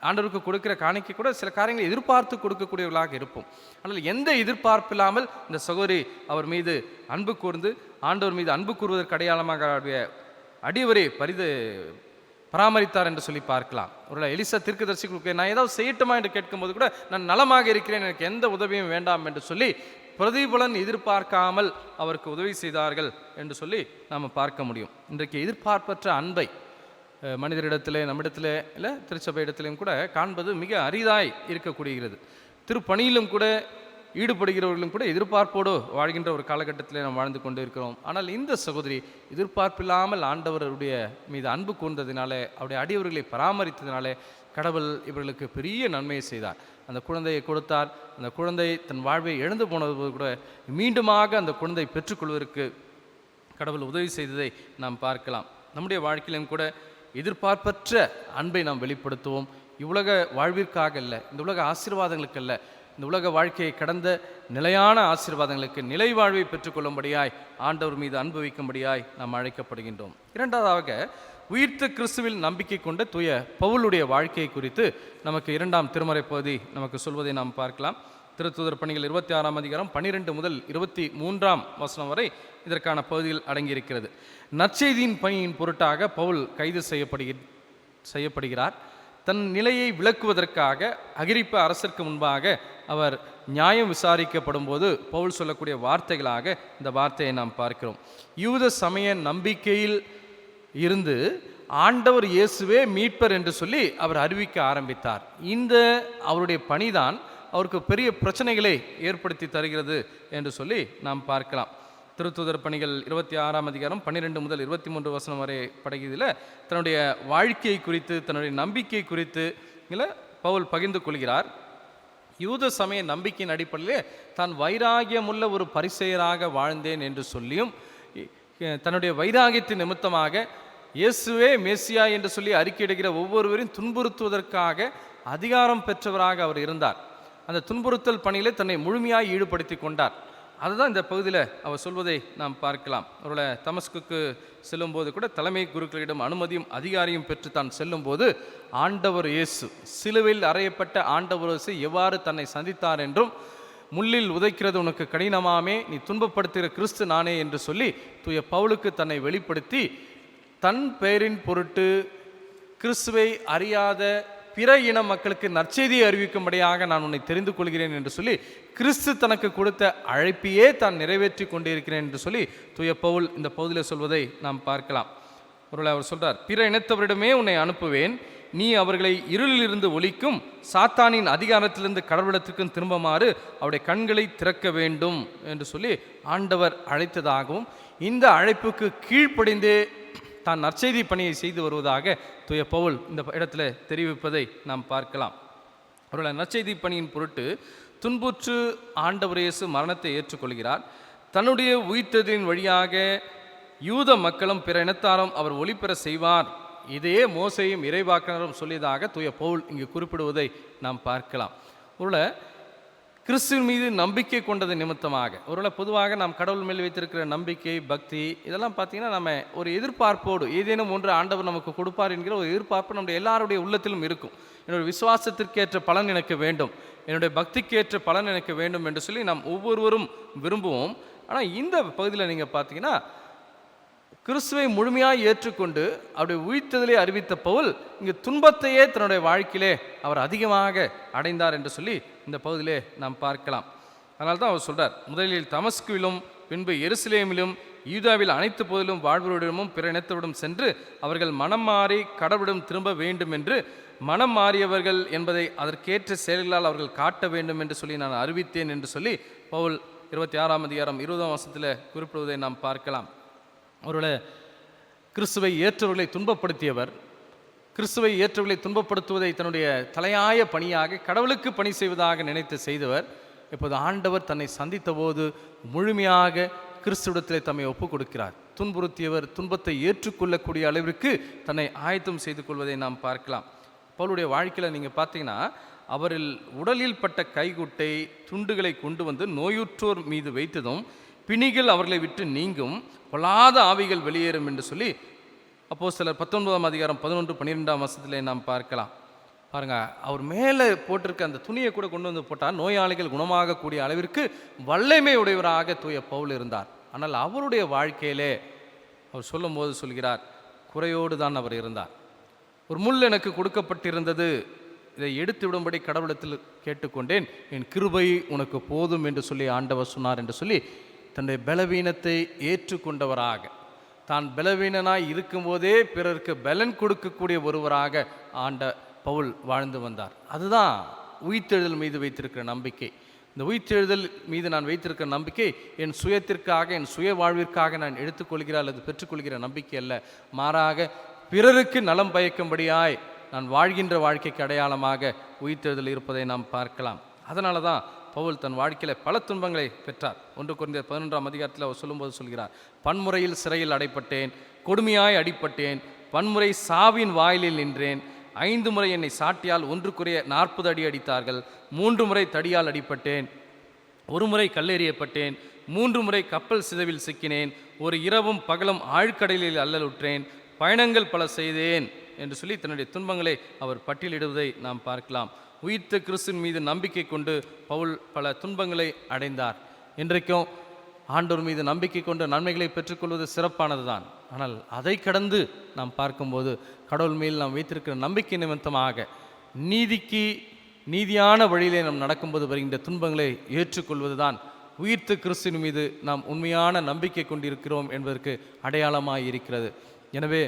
ஆண்டவருக்கு கொடுக்கிற காணிக்கை கூட சில காரியங்களை எதிர்பார்த்து கொடுக்கக்கூடியவர்களாக இருப்போம். ஆனால் எந்த எதிர்பார்ப்பு இல்லாமல் இந்த சகோதரி அவர் மீது அன்பு கூர்ந்து, ஆண்டவர் மீது அன்பு கூறுவதற்கு அடையாளமாக அடிவரை பராமரித்தார் என்று சொல்லி பார்க்கலாம். ஒரு எலிசா தீர்க்கதரிசிகளுக்கு நான் ஏதாவது செய்யட்டுமா என்று கேட்கும்போது கூட, நான் நலமாக இருக்கிறேன், எனக்கு எந்த உதவியும் வேண்டாம் என்று சொல்லி பிரதிபலன் எதிர்பார்க்காமல் அவருக்கு உதவி செய்தார்கள் என்று சொல்லி நாம் பார்க்க முடியும். இன்றைக்கு எதிர்பார்ப்பற்ற அன்பை மனிதரிடத்திலே, நம்மிடத்தில் இல்லை திருச்சபை இடத்திலையும் கூட காண்பது மிக அரிதாய் இருக்கக்கூடியது. திருப்பணியிலும் கூட ஈடுபடுகிறவர்களும் கூட எதிர்பார்ப்போடு வாழ்கின்ற ஒரு காலகட்டத்தில் நாம் வாழ்ந்து கொண்டு இருக்கிறோம். ஆனால் இந்த சகோதரி எதிர்பார்ப்பில்லாமல் ஆண்டவருடைய மீது அன்பு கூர்ந்ததினாலே, அவருடைய அடியவர்களை பராமரித்ததினாலே கடவுள் இவர்களுக்கு பெரிய நன்மையை செய்தார். அந்த குழந்தையை கொடுத்தார். அந்த குழந்தை தன் வாழ்வை இழந்து போனது கூட மீண்டுமாக அந்த குழந்தை பெற்றுக்கொள்வதற்கு கடவுள் உதவி செய்ததை நாம் பார்க்கலாம். நம்முடைய வாழ்க்கையிலும் கூட எதிர்பார்ப்பற்ற அன்பை நாம் வெளிப்படுத்துவோம். இவ்வுலக வாழ்விற்காக அல்ல, இந்த உலக ஆசீர்வாதங்களுக்கு அல்ல, இந்த உலக வாழ்க்கையை கடந்த நிலையான ஆசீர்வாதங்களுக்கு நிலை வாழ்வை பெற்றுக்கொள்ளும்படியாய் ஆண்டவர் மீது அன்பு வைக்கும்படியாய் நாம் அழைக்கப்படுகின்றோம். இரண்டாவதாக, உயிர்த்த கிறிஸ்துவில் நம்பிக்கை கொண்ட தூய பவுலுடைய வாழ்க்கையை குறித்து நமக்கு 2ஆம் திருமறை பகுதி நமக்கு சொல்வதை நாம் பார்க்கலாம். திருத்தூதர் பணிகள் 26ஆம் அதிகாரம் 12 முதல் 23ஆம் வசனம் வரை இதற்கான பகுதியில் அடங்கியிருக்கிறது. நற்செய்தியின் பணியின் பொருட்டாக பவுல் கைது செய்யப்படுகிறார். தன் நிலையை விளக்குவதற்காக அகிரிப்ப அரசருக்கு முன்பாக அவர் நியாயம் விசாரிக்கப்படும் போது பவுல் சொல்லக்கூடிய வார்த்தைகளாக இந்த வார்த்தையை நாம் பார்க்கிறோம். யூத சமய நம்பிக்கையில் இருந்து ஆண்டவர் இயேசுவே மீட்பர் என்று சொல்லி அவர் அறிவிக்க ஆரம்பித்தார். இந்த அவருடைய பணிதான் அவருக்கு பெரிய பிரச்சனைகளை ஏற்படுத்தி தருகிறது என்று சொல்லி நாம் பார்க்கலாம். திருத்தூதர் பணிகள் 26ஆம் அதிகாரம் 12 முதல் 23 வசனம் வரை படையதில் தன்னுடைய வாழ்க்கையை குறித்து, தன்னுடைய நம்பிக்கை குறித்து பவுல் பகிர்ந்து கொள்கிறார். யூத சமய நம்பிக்கையின் அடிப்படையிலே தான் வைராகியமுள்ள ஒரு பரிசேயராக வாழ்ந்தேன் என்று சொல்லியும், தன்னுடைய வைராகியத்தின் நிமித்தமாக இயேசுவே மேசியா என்று சொல்லி அறிக்கையிடுகிற ஒவ்வொருவரையும் துன்புறுத்துவதற்காக அதிகாரம் பெற்றவராக அவர் இருந்தார். அந்த துன்புறுத்தல் பணியிலே தன்னை முழுமையாக ஈடுபடுத்தி கொண்டார். அதுதான் இந்த பகுதியில் அவர் சொல்வதை நாம் பார்க்கலாம். அவர்களை தமஸ்குக்கு செல்லும்போது கூட தலைமை குருக்களிடம் அனுமதியும் அதிகாரியும் பெற்று தான் செல்லும்போது ஆண்டவர் இயேசு, சிலுவையில் அறையப்பட்ட ஆண்டவர் இயேசு எவ்வாறு தன்னை சந்தித்தார் என்றும், முள்ளில் உதைக்கிறது உனக்கு கடினமாமே, நீ துன்பப்படுத்துகிற கிறிஸ்து நானே என்று சொல்லி தூய பவுலுக்கு தன்னை வெளிப்படுத்தி, தன் பெயரின் பொருட்டு கிறிஸ்துவை அறியாத பிற இன மக்களுக்கு நற்செய்தியை அறிவிக்கும்படியாக நான் உன்னை தெரிந்து கொள்கிறேன் என்று சொல்லி கிறிஸ்து தனக்கு கொடுத்த அழைப்பையே தான் நிறைவேற்றி கொண்டிருக்கிறேன் என்று சொல்லி தூய பவுல் இந்த பகுதியில் சொல்வதை நாம் பார்க்கலாம். ஒருவேளை அவர் சொல்றார், பிற இனத்தவரிடமே உன்னை அனுப்புவேன், நீ அவர்களை இருளிலிருந்து ஒழிக்கும் சாத்தானின் அதிகாரத்திலிருந்து கடவுளத்திற்கும் திரும்பமாறு அவருடைய கண்களை திறக்க வேண்டும் என்று சொல்லி ஆண்டவர் அழைத்ததாகவும், இந்த அழைப்புக்கு கீழ்ப்படிந்தே தான் நற்செய்தி பணியை செய்து வருவதாக தூய பவுல் இந்த இடத்துல தெரிவிப்பதை நாம் பார்க்கலாம். அவருடைய நற்செய்தி பணியின் பொருட்டு துன்புற்று ஆண்டவர் இயேசு மரணத்தை ஏற்றுக்கொள்கிறார். தன்னுடைய உயிர்த்ததின் வழியாக யூத மக்களும் பிற இனத்தாரும் அவர் ஒளிபெற செய்வார். இதையே மோசேயும் இறைவாக்கினரும் சொல்லியதாக தூய பவுல் இங்கு குறிப்பிடுவதை நாம் பார்க்கலாம். ஒருவேளை கிறிஸ்துவின் மீது நம்பிக்கை கொண்டது நிமித்தமாக, ஒருவேளை பொதுவாக நாம் கடவுள் மேல் வைத்திருக்கிற நம்பிக்கை, பக்தி, இதெல்லாம் பார்த்தீங்கன்னா நம்ம ஒரு எதிர்பார்ப்போடு ஏதேனும் ஒன்று ஆண்டவர் நமக்கு கொடுப்பார் என்கிற ஒரு எதிர்பார்ப்பு நம்முடைய எல்லாருடைய உள்ளத்திலும் இருக்கும். என்னுடைய விசுவாசத்திற்கேற்ற பலன் எனக்கு வேண்டும், என்னுடைய பக்திக்கேற்ற பலன் எனக்கு வேண்டும் என்று சொல்லி நாம் ஒவ்வொருவரும் விரும்புவோம். ஆனால் இந்த பகுதியில் நீங்கள் பார்த்தீங்கன்னா கிறிஸ்துவை முழுமையாக ஏற்றுக்கொண்டு அவருடைய உயிர்த்ததிலே அறிவித்த பவுல் இங்கு துன்பத்தையே தன்னுடைய வாழ்க்கையிலே அவர் அதிகமாக அடைந்தார் என்று சொல்லி இந்த பகுதியிலே நாம் பார்க்கலாம். அதனால தான் அவர் சொல்றார், முதலில் தமஸ்குவிலும் பின்பு எருசலேமிலும் யூதாவில் அனைத்து போதிலும் வாழ்வரிடமும் பிற இனத்தவரிடம் சென்று அவர்கள் மனம் மாறி கடவுளிடம் திரும்ப வேண்டும் என்று, மனம் மாறியவர்கள் என்பதை அதற்கேற்ற செயல்களால் அவர்கள் காட்ட வேண்டும் என்று சொல்லி நான் அறிவித்தேன் என்று சொல்லி பவுல் 26ஆம் அதிகாரம் 20ஆம் வசனத்தில் குறிப்பிடுவதை நாம் பார்க்கலாம். அவர்களை கிறிஸ்துவை ஏற்றவர்களை துன்பப்படுத்தியவர், கிறிஸ்துவை ஏற்றவர்களை துன்பப்படுத்துவதை தன்னுடைய தலையாய பணியாக கடவுளுக்கு பணி செய்வதாக நினைத்து செய்தவர், இப்போது ஆண்டவர் தன்னை சந்தித்த போது முழுமையாக கிறிஸ்துவிடத்திலே தம்மை ஒப்புக் கொடுக்கிறார். துன்புறுத்தியவர் துன்பத்தை ஏற்றுக்கொள்ளக்கூடிய அளவிற்கு தன்னை ஆயத்தம் செய்து கொள்வதை நாம் பார்க்கலாம். பவுலுடைய வாழ்க்கையில் நீங்கள் பார்த்தீங்கன்னா அவரில் உடலில் பட்ட கைகுட்டை துண்டுகளை கொண்டு வந்து நோயுற்றோர் மீது வைத்ததும் பிணிகள் அவர்களை விட்டு நீங்கும், பொல்லாத ஆவிகள் வெளியேறும் என்று சொல்லி அப்போஸ்தலர் 19ஆம் அதிகாரம் 11-12ஆம் வசனத்திலே நாம் பார்க்கலாம். பாருங்க, அவர் மேலே போட்டிருக்க அந்த துணியை கூட கொண்டு வந்து போட்டால் நோயாளிகள் குணமாகக்கூடிய அளவிற்கு வல்லமை உடையவராக தூய பவுல் இருந்தார். ஆனால் அவருடைய வாழ்க்கையிலே அவர் சொல்லும்போது சொல்கிறார், குறையோடு தான் அவர் இருந்தார். ஒரு முள் எனக்கு கொடுக்கப்பட்டிருந்தது, இதை எடுத்து விடும்படி கடவுளத்தில் கேட்டுக்கொண்டேன், என் கிருபை உனக்கு போதும் என்று சொல்லி ஆண்டவர் சொன்னார் என்று சொல்லி தன்னுடைய பலவீனத்தை ஏற்றுக்கொண்டவராக, தான் பலவீனனாய் இருக்கும்போதே பிறருக்கு பலன் கொடுக்கக்கூடிய ஒருவராக ஆண்ட பவுல் வாழ்ந்து வந்தார். அதுதான் உயிர்த்தெழுதல் மீது வைத்திருக்கிற நம்பிக்கை. இந்த உயிர்த்தெழுதல் மீது நான் வைத்திருக்கிற நம்பிக்கை என் சுயத்திற்காக, என் சுய வாழ்விற்காக நான் எடுத்துக்கொள்கிற அல்லது பெற்றுக்கொள்கிற நம்பிக்கை அல்ல. மாறாக பிறருக்கு நலம் பயக்கும்படியாய் நான் வாழ்கின்ற வாழ்க்கைக்கு அடையாளமாக உயிர்த்தெழுதல் இருப்பதை நாம் பார்க்கலாம். அதனால தான் பவுல் தன் வாழ்க்கையில் பல துன்பங்களை பெற்றார். 1 கொரிந்தியர் 11ஆம் அதிகாரத்தில் அவர் சொல்லும்போது சொல்கிறார், பன்முறையில் சிறையில் அடைப்பட்டேன், கொடுமையாய் அடிப்பட்டேன், பன்முறை சாவின் வாயிலில் நின்றேன், 5 முறை என்னை சாட்டியால் 1 அடி அடித்தார்கள், 3 முறை தடியால் அடிப்பட்டேன், 1 முறை கல்லெறியப்பட்டேன், 3 முறை கப்பல் சிதைவில் சிக்கினேன், ஒரு இரவும் பகலும் ஆழ்கடலில் அல்லலுற்றேன், பயணங்கள் பல செய்தேன் என்று சொல்லி தன்னுடைய துன்பங்களை அவர் பட்டியலிடுவதை நாம் பார்க்கலாம். உயிர்த்த கிறிஸ்துவின் மீது நம்பிக்கை கொண்டு பவுல் பல துன்பங்களை அடைந்தார். இன்றைக்கும் ஆண்டவர் மீது நம்பிக்கை கொண்டு நன்மைகளை பெற்றுக்கொள்வது சிறப்பானது தான். ஆனால் அதை கடந்து நாம் பார்க்கும்போது கடவுள் மேல் நாம் வைத்திருக்கிற நம்பிக்கை நிமித்தமாக நீதியான வழியிலே நாம் நடக்கும்போது வருகின்ற துன்பங்களை ஏற்றுக்கொள்வது தான் உயிர்த்த கிறிஸ்துவின் மீது நாம் உண்மையான நம்பிக்கை கொண்டிருக்கிறோம் என்பதற்கு அடையாளமாக இருக்கிறது. எனவே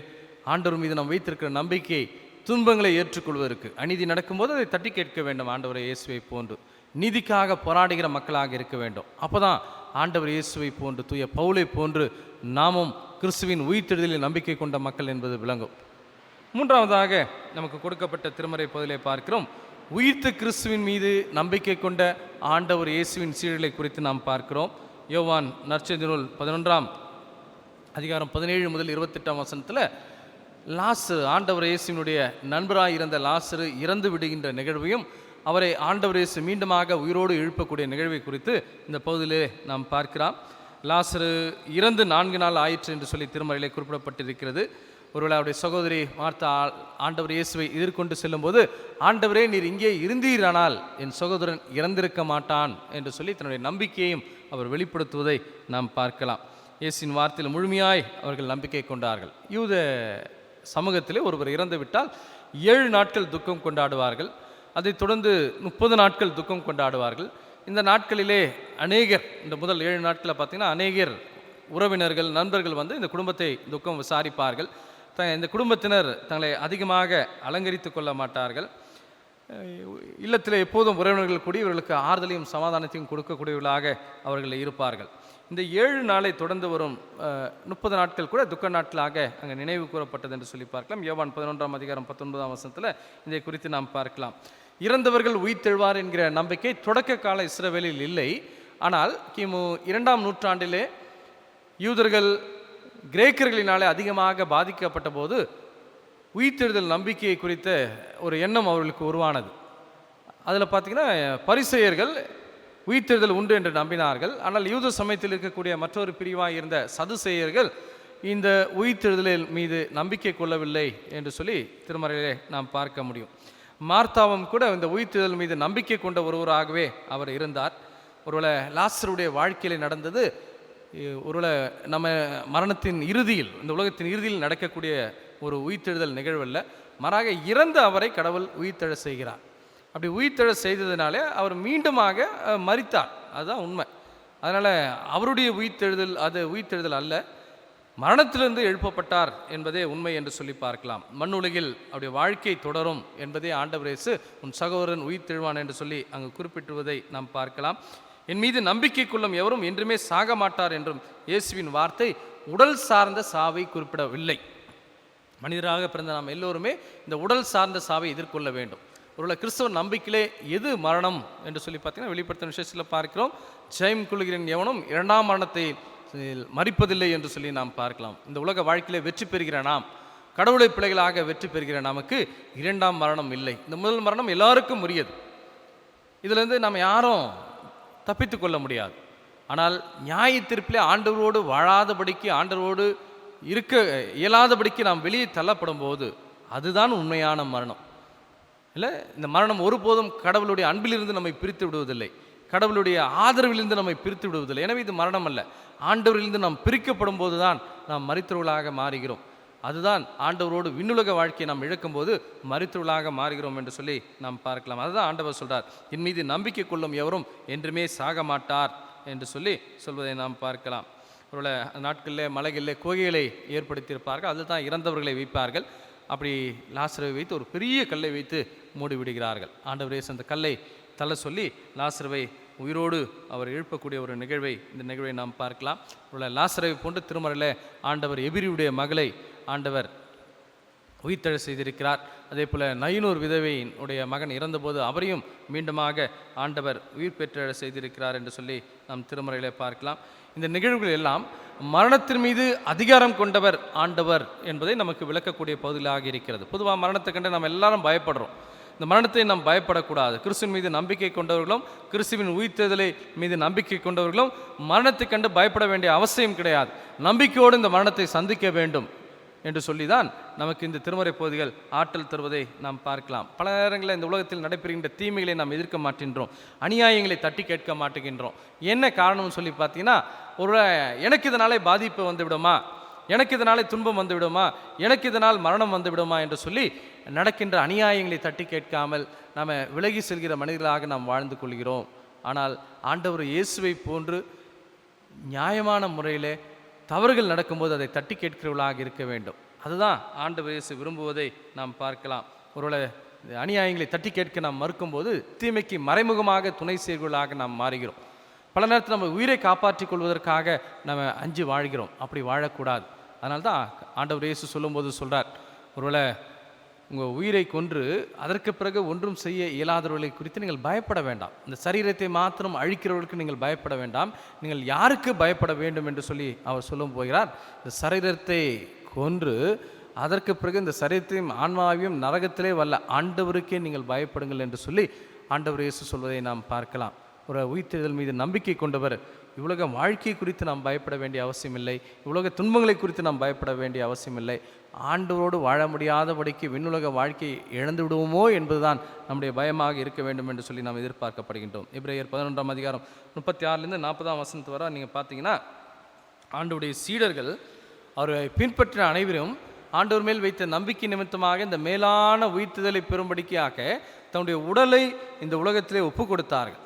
ஆண்டவர் மீது நாம் வைத்திருக்கிற நம்பிக்கை துன்பங்களை ஏற்றுக்கொள்வதற்கு, அநீதி நடக்கும்போது அதை தட்டி கேட்க வேண்டும். ஆண்டவர் இயேசுவை போன்று நீதிக்காக போராடுகிற மக்களாக இருக்க வேண்டும். அப்போ தான் ஆண்டவர் இயேசுவை போன்று, தூய பவுலை போன்று நாமும் கிறிஸ்துவின் உயிர்த்தெழுதலில் நம்பிக்கை கொண்ட மக்கள் என்பது விளங்கும். 3ஆவதாக நமக்கு கொடுக்கப்பட்ட திருமறை பகுதியிலே பார்க்கிறோம், உயிர்த்த கிறிஸ்துவின் மீது நம்பிக்கை கொண்ட ஆண்டவர் இயேசுவின் சீடர்களை குறித்து நாம் பார்க்கிறோம். யோவான் நற்செய்தி நூல் 11ஆம் அதிகாரம் 17 முதல் 28ஆம் வசனத்தில் ஆண்டவர் இயேசுவினுடைய நண்பராக இருந்த லாசரு இறந்து விடுகின்ற நிகழ்வையும் அவரை ஆண்டவர் இயேசு மீண்டுமாக உயிரோடு எழுப்பக்கூடிய நிகழ்வை குறித்து இந்த பகுதியிலே நாம் பார்க்கிறோம். லாசரு இறந்து 4 நாள் ஆயிற்று என்று சொல்லி திருமறையிலே குறிப்பிடப்பட்டிருக்கிறது. ஒருவேளை அவருடைய சகோதரி மார்த்தா ஆண்டவர் இயேசுவை எதிர்கொண்டு செல்லும்போது, ஆண்டவரே நீர் இங்கே இருந்தீரானால் என் சகோதரன் இறந்திருக்க மாட்டான் என்று சொல்லி தன்னுடைய நம்பிக்கையையும் அவர் வெளிப்படுத்துவதை நாம் பார்க்கலாம். இயேசுவின் வார்த்தையில் முழுமையாய் அவர்கள் நம்பிக்கை கொண்டார்கள். யூத சமூகத்திலே ஒருவர் இறந்து விட்டால் 7 நாட்கள் துக்கம் கொண்டாடுவார்கள். அதைத் தொடர்ந்து 30 நாட்கள் துக்கம் கொண்டாடுவார்கள். இந்த நாட்களிலே அநேகர், இந்த முதல் 7 நாட்களில் பார்த்திங்கன்னா அநேகர் உறவினர்கள், நண்பர்கள் வந்து இந்த குடும்பத்தை துக்கம் விசாரிப்பார்கள். இந்த குடும்பத்தினர் தங்களை அதிகமாக அலங்கரித்து கொள்ள மாட்டார்கள். இல்லத்தில் எப்போதும் உறவினர்கள் கூடி இவர்களுக்கு ஆறுதலையும் சமாதானத்தையும் கொடுக்கக்கூடியவர்களாக அவர்கள் இருப்பார்கள். இந்த 7 நாளை தொடர்ந்து வரும் 30 நாட்கள் கூட துக்க நாட்களாக அங்கே நினைவு கூறப்பட்டது என்று சொல்லி பார்க்கலாம். யோவான் 11ஆம் அதிகாரம் 19ஆம் வசனத்தில் இதை குறித்து நாம் பார்க்கலாம். இறந்தவர்கள் உயிர்த்தெழுவார் என்கிற நம்பிக்கை தொடக்க கால இஸ்ரவேலில் இல்லை. ஆனால் கிமு 2ஆம் நூற்றாண்டிலே யூதர்கள் கிரேக்கர்களினாலே அதிகமாக பாதிக்கப்பட்ட போது உயிர்த்தெழுதல் நம்பிக்கையை குறித்த ஒரு எண்ணம் அவர்களுக்கு உருவானது. அதில் பார்த்திங்கன்னா பரிசேயர்கள் உயிர்த்தெழுதல் உண்டு என்று நம்பினார்கள். ஆனால் யூத சமயத்தில் இருக்கக்கூடிய மற்றொரு பிரிவாக இருந்த சதுசேயர்கள் இந்த உயிர்த்தெழுதலில் மீது நம்பிக்கை கொள்ளவில்லை என்று சொல்லி திருமறையிலே நாம் பார்க்க முடியும். மார்த்தாவும் கூட இந்த உயிர்த்தெழுதல் மீது நம்பிக்கை கொண்ட ஒருவராகவே அவர் இருந்தார். ஒருவேளை லாசருடைய வாழ்க்கையில் நடந்தது ஒருவேளை நம்ம மரணத்தின் இறுதியில், இந்த உலகத்தின் இறுதியில் நடக்கக்கூடிய ஒரு உயிர்த்தெழுதல் நிகழ்வல்ல, மாறாக இறந்த அவரை கடவுள் உயிர்த்தெழ செய்கிறார். அப்படி உயிர்த்தெழ செய்ததினாலே அவர் மீண்டுமாக மரித்தார். அதுதான் உண்மை. அதனால் அவருடைய உயிர்த்தெழுதல் அல்ல, மரணத்திலிருந்து எழுப்பப்பட்டார் என்பதே உண்மை என்று சொல்லி பார்க்கலாம். மண்ணுலகில் அவருடைய வாழ்க்கை தொடரும் என்பதே ஆண்டவர் இயேசு உன் சகோதரன் உயிர்த்தெழுவான் என்று சொல்லி அங்கு குறிப்பிட்டுவதை நாம் பார்க்கலாம். என் மீது நம்பிக்கை கொள்ளும் எவரும் என்றுமே சாக மாட்டார் என்றும் இயேசுவின் வார்த்தை உடல் சார்ந்த சாவை குறிப்பிடவில்லை. மனிதராக பிறந்த நாம் எல்லோருமே இந்த உடல் சார்ந்த சாவை எதிர்கொள்ள வேண்டும். ஒருவேளை கிறிஸ்தவ நம்பிக்கையிலே எது மரணம் என்று சொல்லி பார்த்தீங்கன்னா வெளிப்படுத்தின விஷயத்தில் பார்க்கிறோம், ஜெயம் கொள்கிறேன் எவனும் 2ஆம் மரணத்தை மறிப்பதில்லை என்று சொல்லி நாம் பார்க்கலாம். இந்த உலக வாழ்க்கையிலே வெற்றி பெறுகிற நாம், கடவுளை பிள்ளைகளாக வெற்றி பெறுகிற நமக்கு 2ஆம் மரணம் இல்லை. இந்த முதல் மரணம் எல்லாருக்கும் உரியது. இதிலிருந்து நாம் யாரும் தப்பித்து கொள்ள முடியாது. ஆனால் நியாய தீர்ப்பிலே ஆண்டவரோடு வாழாதபடிக்கு, ஆண்டவரோடு இருக்க இயலாதபடிக்கு நாம் வெளியே தள்ளப்படும் போது அதுதான் உண்மையான மரணம். இல்லை, இந்த மரணம் ஒருபோதும் கடவுளுடைய அன்பிலிருந்து நம்மை பிரித்து விடுவதில்லை, கடவுளுடைய ஆதரவிலிருந்து நம்மை பிரித்து விடுவதில்லை. எனவே இது மரணம் அல்ல. ஆண்டவரிலிருந்து நாம் பிரிக்கப்படும் போது தான் நாம் மரித்தவர்களாக மாறுகிறோம். அதுதான் ஆண்டவரோடு விண்ணுலக வாழ்க்கையை நாம் இழக்கும்போது மரித்தவர்களாக மாறுகிறோம் என்று சொல்லி நாம் பார்க்கலாம். அதுதான் ஆண்டவர் சொல்கிறார், என் மீது நம்பிக்கை கொள்ளும் எவரும் என்றுமே சாக மாட்டார் என்று சொல்வதை நாம் பார்க்கலாம். ஒருவேளை நாட்களில் மலைகளில் கோகைகளை ஏற்படுத்தியிருப்பார்கள், அதில் தான் இறந்தவர்களை வைப்பார்கள். அப்படி லாசரை வைத்து ஒரு பெரிய கல்லை வைத்து மூடி விடுகிறார்கள். ஆண்டவர் இயேசு அந்த கல்லை தள்ள சொல்லி லாசரை உயிரோடு அவர் எழுப்பக்கூடிய ஒரு இந்த நிகழ்வை நாம் பார்க்கலாம். ஒருவேளை லாசரை போன்று திருமறையில் ஆண்டவர் எபிரியுடைய மகளை ஆண்டவர் உயிர்த்தெழ செய்திருக்கிறார். அதே போல் நயினூர் விதவையின் உடைய மகன் இறந்தபோது அவரையும் மீண்டுமாக ஆண்டவர் உயிர் பெற்றெழ செய்திருக்கிறார் என்று சொல்லி நாம் திருமறையிலே பார்க்கலாம். இந்த நிகழ்வுகள் எல்லாம் மரணத்தின் மீது அதிகாரம் கொண்டவர் ஆண்டவர் என்பதை நமக்கு விளக்கக்கூடிய பகுதிகளாக இருக்கிறது. பொதுவாக மரணத்தை கண்டு நம்ம எல்லாரும் பயப்படுறோம். இந்த மரணத்தை நாம் பயப்படக்கூடாது. கிறிஸ்துவின் மீது நம்பிக்கை கொண்டவர்களும் கிறிஸ்துவின் உயிர்த்தெழுதலை மீது நம்பிக்கை கொண்டவர்களும் மரணத்தை கண்டு பயப்பட வேண்டிய அவசியம் கிடையாது. நம்பிக்கையோடு இந்த மரணத்தை சந்திக்க வேண்டும் என்று சொல்லி தான் நமக்கு இந்த திருமறை பகுதிகள் ஆற்றல் தருவதை நாம் பார்க்கலாம். பல நேரங்களில் இந்த உலகத்தில் நடைபெறுகின்ற தீமைகளை நாம் எதிர்க்க மாட்டேன்றோம், அநியாயங்களை தட்டி கேட்க மாட்டேங்கின்றோம். என்ன காரணம்னு சொல்லி பார்த்தீங்கன்னா, ஒரு எனக்கு இதனாலே பாதிப்பு வந்து விடுமா, எனக்கு இதனாலே துன்பம் வந்து விடுமா, எனக்கு இதனால் மரணம் வந்து விடுமா என்று சொல்லி நடக்கின்ற அநியாயங்களை தட்டி கேட்காமல் நாம் விலகி செல்கிற மனிதர்களாக நாம் வாழ்ந்து கொள்கிறோம். ஆனால் ஆண்டவர் இயேசுவை போன்று நியாயமான முறையிலே தவறுகள் நடக்கும்போது அதை தட்டி கேட்கிறவர்களாக இருக்க வேண்டும். அதுதான் ஆண்டவர் இயேசு விரும்புவதை நாம் பார்க்கலாம். ஒருவேளை அநியாயங்களை தட்டி கேட்க நாம் மறுக்கும்போது தீமைக்கு மறைமுகமாக துணை செய்வர்களாக நாம் மாறுகிறோம். பல நேரத்தில் நம்ம உயிரை காப்பாற்றிக் கொள்வதற்காக நம்ம அஞ்சு வாழ்கிறோம். அப்படி வாழக்கூடாது. அதனால தான் ஆண்டவர் இயேசு சொல்லும்போது சொல்கிறார், ஒருவேளை உங்கள் உயிரை கொன்று அதற்கு பிறகு ஒன்றும் செய்ய இயலாதவர்களை குறித்து நீங்கள் பயப்பட வேண்டாம். இந்த சரீரத்தை மாத்திரம் அழிக்கிறவர்களுக்கு நீங்கள் பயப்பட வேண்டாம், நீங்கள் யாருக்கு பயப்பட வேண்டும் என்று சொல்லி அவர் சொல்லும் போகிறார். இந்த சரீரத்தை கொன்று அதற்கு பிறகு இந்த சரீரத்தையும் ஆன்மாவையும் நரகத்திலே வல்ல ஆண்டவருக்கே நீங்கள் பயப்படுங்கள் என்று சொல்லி ஆண்டவர் இயேசு சொல்வதை நாம் பார்க்கலாம். ஒரு உயிர்த்தெழுதல் மீது நம்பிக்கை கொண்டவர் இவ்வுலக வாழ்க்கை குறித்து நாம் பயப்பட வேண்டிய அவசியம் இல்லை, இவ்வுலக துன்பங்களை குறித்து நாம் பயப்பட வேண்டிய அவசியம் இல்லை. ஆண்டவரோடு வாழ முடியாதபடிக்கு விண்ணுலக வாழ்க்கையை இழந்து விடுவோமோ என்பதுதான் நம்முடைய பயமாக இருக்க வேண்டும் என்று சொல்லி நாம் எதிர்பார்க்கப்படுகின்றோம். எபிரேயர் 11ஆம் அதிகாரம் 36லேருந்து 40ஆம் வசனத்து வரை நீங்கள் பார்த்தீங்கன்னா, ஆண்டவருடைய சீடர்கள் அவரை பின்பற்றின அனைவரும் ஆண்டவர் மேல் வைத்த நம்பிக்கை நிமித்தமாக இந்த மேலான உயிர்த்தெழுதலை பெறும்படிக்காக தன்னுடைய உடலை இந்த உலகத்திலே ஒப்பு கொடுத்தார்கள்.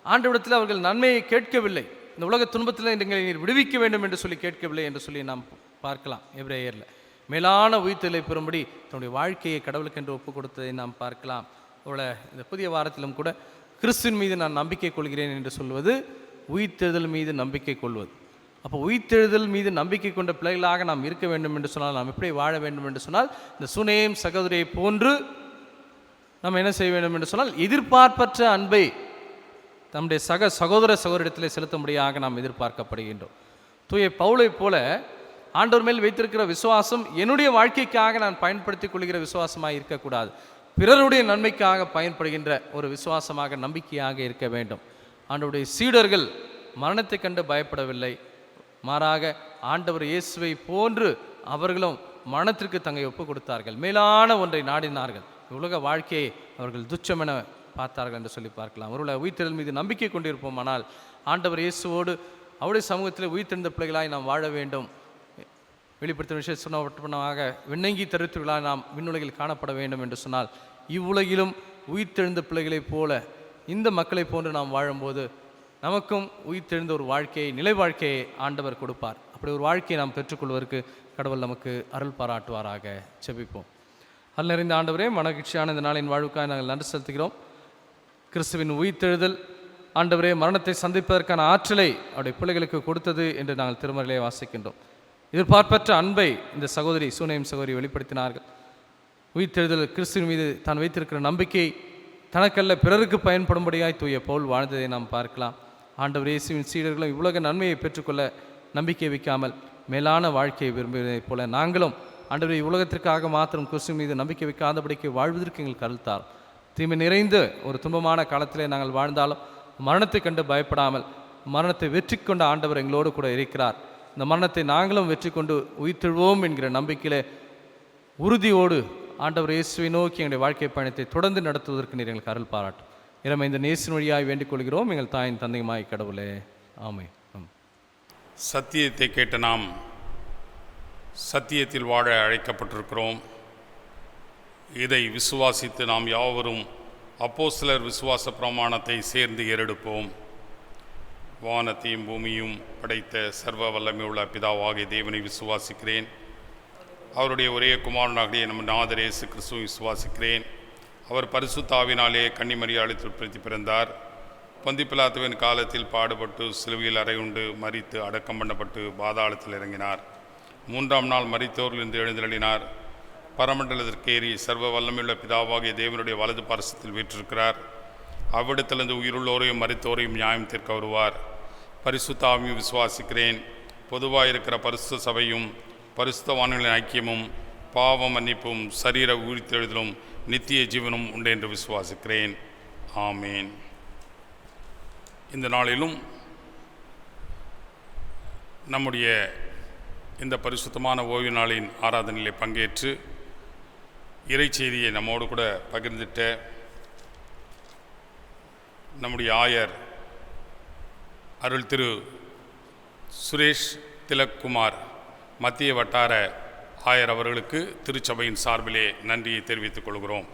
ஆண்டவரிடத்தில் அவர்கள் நன்மையை கேட்கவில்லை, இந்த உலக துன்பத்தில் எங்களை நீர் விடுவிக்க வேண்டும் என்று சொல்லி கேட்கவில்லை என்று சொல்லி நாம் பார்க்கலாம். எபிரேயரில் மேலான உயிர்த்தெழுதலை பெறும்படி தன்னுடைய வாழ்க்கையை கடவுளுக்கென்று ஒப்பு கொடுத்ததை நாம் பார்க்கலாம். அவளை இந்த புதிய வாரத்திலும் கூட கிறிஸ்துவின் மீது நான் நம்பிக்கை கொள்கிறேன் என்று சொல்வது உயிர்த்தெழுதல் மீது நம்பிக்கை கொள்வது. அப்போ உயிர்த்தெழுதல் மீது நம்பிக்கை கொண்ட பிள்ளைகளாக நாம் இருக்க வேண்டும் என்று சொன்னால், நாம் எப்படி வாழ வேண்டும் என்று சொன்னால், இந்த சுனேம் சகோதரியை போன்று நம்ம என்ன செய்ய வேண்டும் என்று சொன்னால், எதிர்பார்ப்பற்ற அன்பை நம்முடைய சகோதர சகோதரத்திலே செலுத்தும்படியாக நாம் எதிர்பார்க்கப்படுகின்றோம். தூய பவுலை போல ஆண்டவர் மேல் வைத்திருக்கிற விசுவாசம் என்னுடைய வாழ்க்கைக்காக நான் பயன்படுத்திக் கொள்கிற விசுவாசமாக இருக்கக்கூடாது, பிறருடைய நன்மைக்காக பயன்படுகின்ற ஒரு விசுவாசமாக நம்பிக்கையாக இருக்க வேண்டும். ஆண்டவருடைய சீடர்கள் மரணத்தை கண்டு பயப்படவில்லை, மாறாக ஆண்டவர் இயேசுவை போன்று அவர்களும் மரணத்திற்கு தங்களை ஒப்பு கொடுத்தார்கள், மேலான ஒன்றை நாடினார்கள். உலக வாழ்க்கையை அவர்கள் துச்சமென பார்த்தார்கள் என்று சொல்லி பார்க்கலாம். ஒருவேளை உயிர்த்தெழுதல் மீது நம்பிக்கை கொண்டிருப்போம், ஆனால் ஆண்டவர் இயேசுவோடு அவருடைய சமூகத்தில் உயிர்த்தெழுந்த பிள்ளைகளாய் நாம் வாழ வேண்டும். வெளிப்படுத்தும் விஷயம் சொன்னவற்றமாக விண்ணங்கி தருத்துகளாக நாம் விண்ணுலகில் காணப்பட வேண்டும் என்று சொன்னால், இவ்வுலகிலும் உயிர்த்தெழுந்த பிள்ளைகளைப் போல இந்த மக்களை போன்று நாம் வாழும்போது நமக்கும் உயிர்த்தெழுந்த ஒரு வாழ்க்கையை, நிலை வாழ்க்கையை ஆண்டவர் கொடுப்பார். அப்படி ஒரு வாழ்க்கையை நாம் பெற்றுக்கொள்வதற்கு கடவுள் நமக்கு அருள் பாராட்டுவாராக. செபிப்போம். அருள் நிறைந்த ஆண்டவரே, மனகிழ்ச்சியான இந்த நாளின் வாழ்வுக்காக நாங்கள் நன்றி செலுத்துகிறோம். கிறிஸ்துவின் உயிர்த்தெழுதல் ஆண்டவரே மரணத்தை சந்திப்பதற்கான ஆற்றலை அவருடைய பிள்ளைகளுக்கு கொடுத்தது என்று நாங்கள் திருமறையிலே வாசிக்கின்றோம். எதிர்பார்ப்பற்ற அன்பை இந்த சகோதரி சூனேம் சகோதரி வெளிப்படுத்தினார்கள். உயிர்த்தெழுதல் கிறிஸ்துவின் மீது தான் வைத்திருக்கிற நம்பிக்கை தனக்கல்ல பிறருக்கு பயன்படும்படியாய் தூய பவுல் வாழ்ந்ததை நாம் பார்க்கலாம். ஆண்டவர் இயேசுவின் சீடர்களும் இவ்வுலக நன்மையை பெற்றுக்கொள்ள நம்பிக்கை வைக்காமல் மேலான வாழ்க்கையை விரும்புவதைப் போல நாங்களும் ஆண்டவரை உலகத்திற்காக மாத்திரம் கிறிஸ்துவின் மீது நம்பிக்கை வைக்காதபடிக்கு வாழ்வதற்கு எங்களுக்கு கருத்தார். தீமை நிறைந்த ஒரு துன்பமான காலத்திலே நாங்கள் வாழ்ந்தாலும் மரணத்தை கண்டு பயப்படாமல் மரணத்தை வெற்றி கொண்ட ஆண்டவர் எங்களோடு கூட இருக்கிறார். இந்த மரணத்தை நாங்களும் வெற்றி கொண்டு உயிர்த்தெழுவோம் என்கிற நம்பிக்கையிலே உறுதியோடு ஆண்டவர் இயேசுவை நோக்கி எங்களுடைய வாழ்க்கை பயணத்தை தொடர்ந்து நடத்துவதற்கு நீர் எங்களுக்கு அருள் பாராட்டும். இறைமை இந்த நேசின் வழியாய் வேண்டிக் கொள்கிறோம் எங்கள் தாயின் தந்தையுமாய் கடவுளே, ஆமென். சத்தியத்தை கேட்ட நாம் சத்தியத்தில் வாழ அழைக்கப்பட்டிருக்கிறோம். இதை விசுவாசித்து நாம் யாவரும் அப்போஸ்தலர் விசுவாச பிரமாணத்தை சேர்ந்து ஏறெடுப்போம். வானத்தையும் பூமியும் படைத்த சர்வ வல்லமையுள்ள பிதாவாகிய தேவனை விசுவாசிக்கிறேன். அவருடைய ஒரே குமாரனாகிய நம் நாதர் இயேசு கிறிஸ்துவை விசுவாசிக்கிறேன். அவர் பரிசுத்த ஆவினாலே கன்னிமரியாளில் பிறந்தார். பொந்தி பிலாத்துவின் காலத்தில் பாடுபட்டு சிலுவையில் அறையுண்டு மரித்து அடக்கம் பண்ணப்பட்டு பாதாளத்தில் இறங்கினார். 3ஆம் நாள் மரித்தோரிலிருந்து எழுந்தருளினார். பரமண்டலத்திற்கேறி சர்வ வல்லமையுள்ள பிதாவாகிய தேவனுடைய வலது பாரசத்தில் வீற்றிருக்கிறார். அவ்விடத்திலிருந்து உயிருள்ளோரையும் மரித்தோரையும் நியாயம் தீர்க்க வருவார். பரிசுத்த ஆவியும் விசுவாசிக்கிறேன். பொதுவாக இருக்கிற பரிசுத்த சபையும் பரிசுத்தவான்களின் ஐக்கியமும் பாவ மன்னிப்பும் சரீர உயிர்த்தெழுதலும் நித்திய ஜீவனும் உண்டு என்று விசுவாசிக்கிறேன். ஆமேன். இந்த நாளிலும் நம்முடைய இந்த பரிசுத்தமான ஓய்வு நாளின் ஆராதனையிலே பங்கேற்று இறைச்செய்தியை நம்மோடு கூட பகிர்ந்துட்ட நம்முடைய ஆயர் அருள் திரு சுரேஷ் திலக்குமார் மத்திய வட்டார ஆயர் அவர்களுக்கு திருச்சபையின் சார்பிலே நன்றியை தெரிவித்துக் கொள்கிறோம்.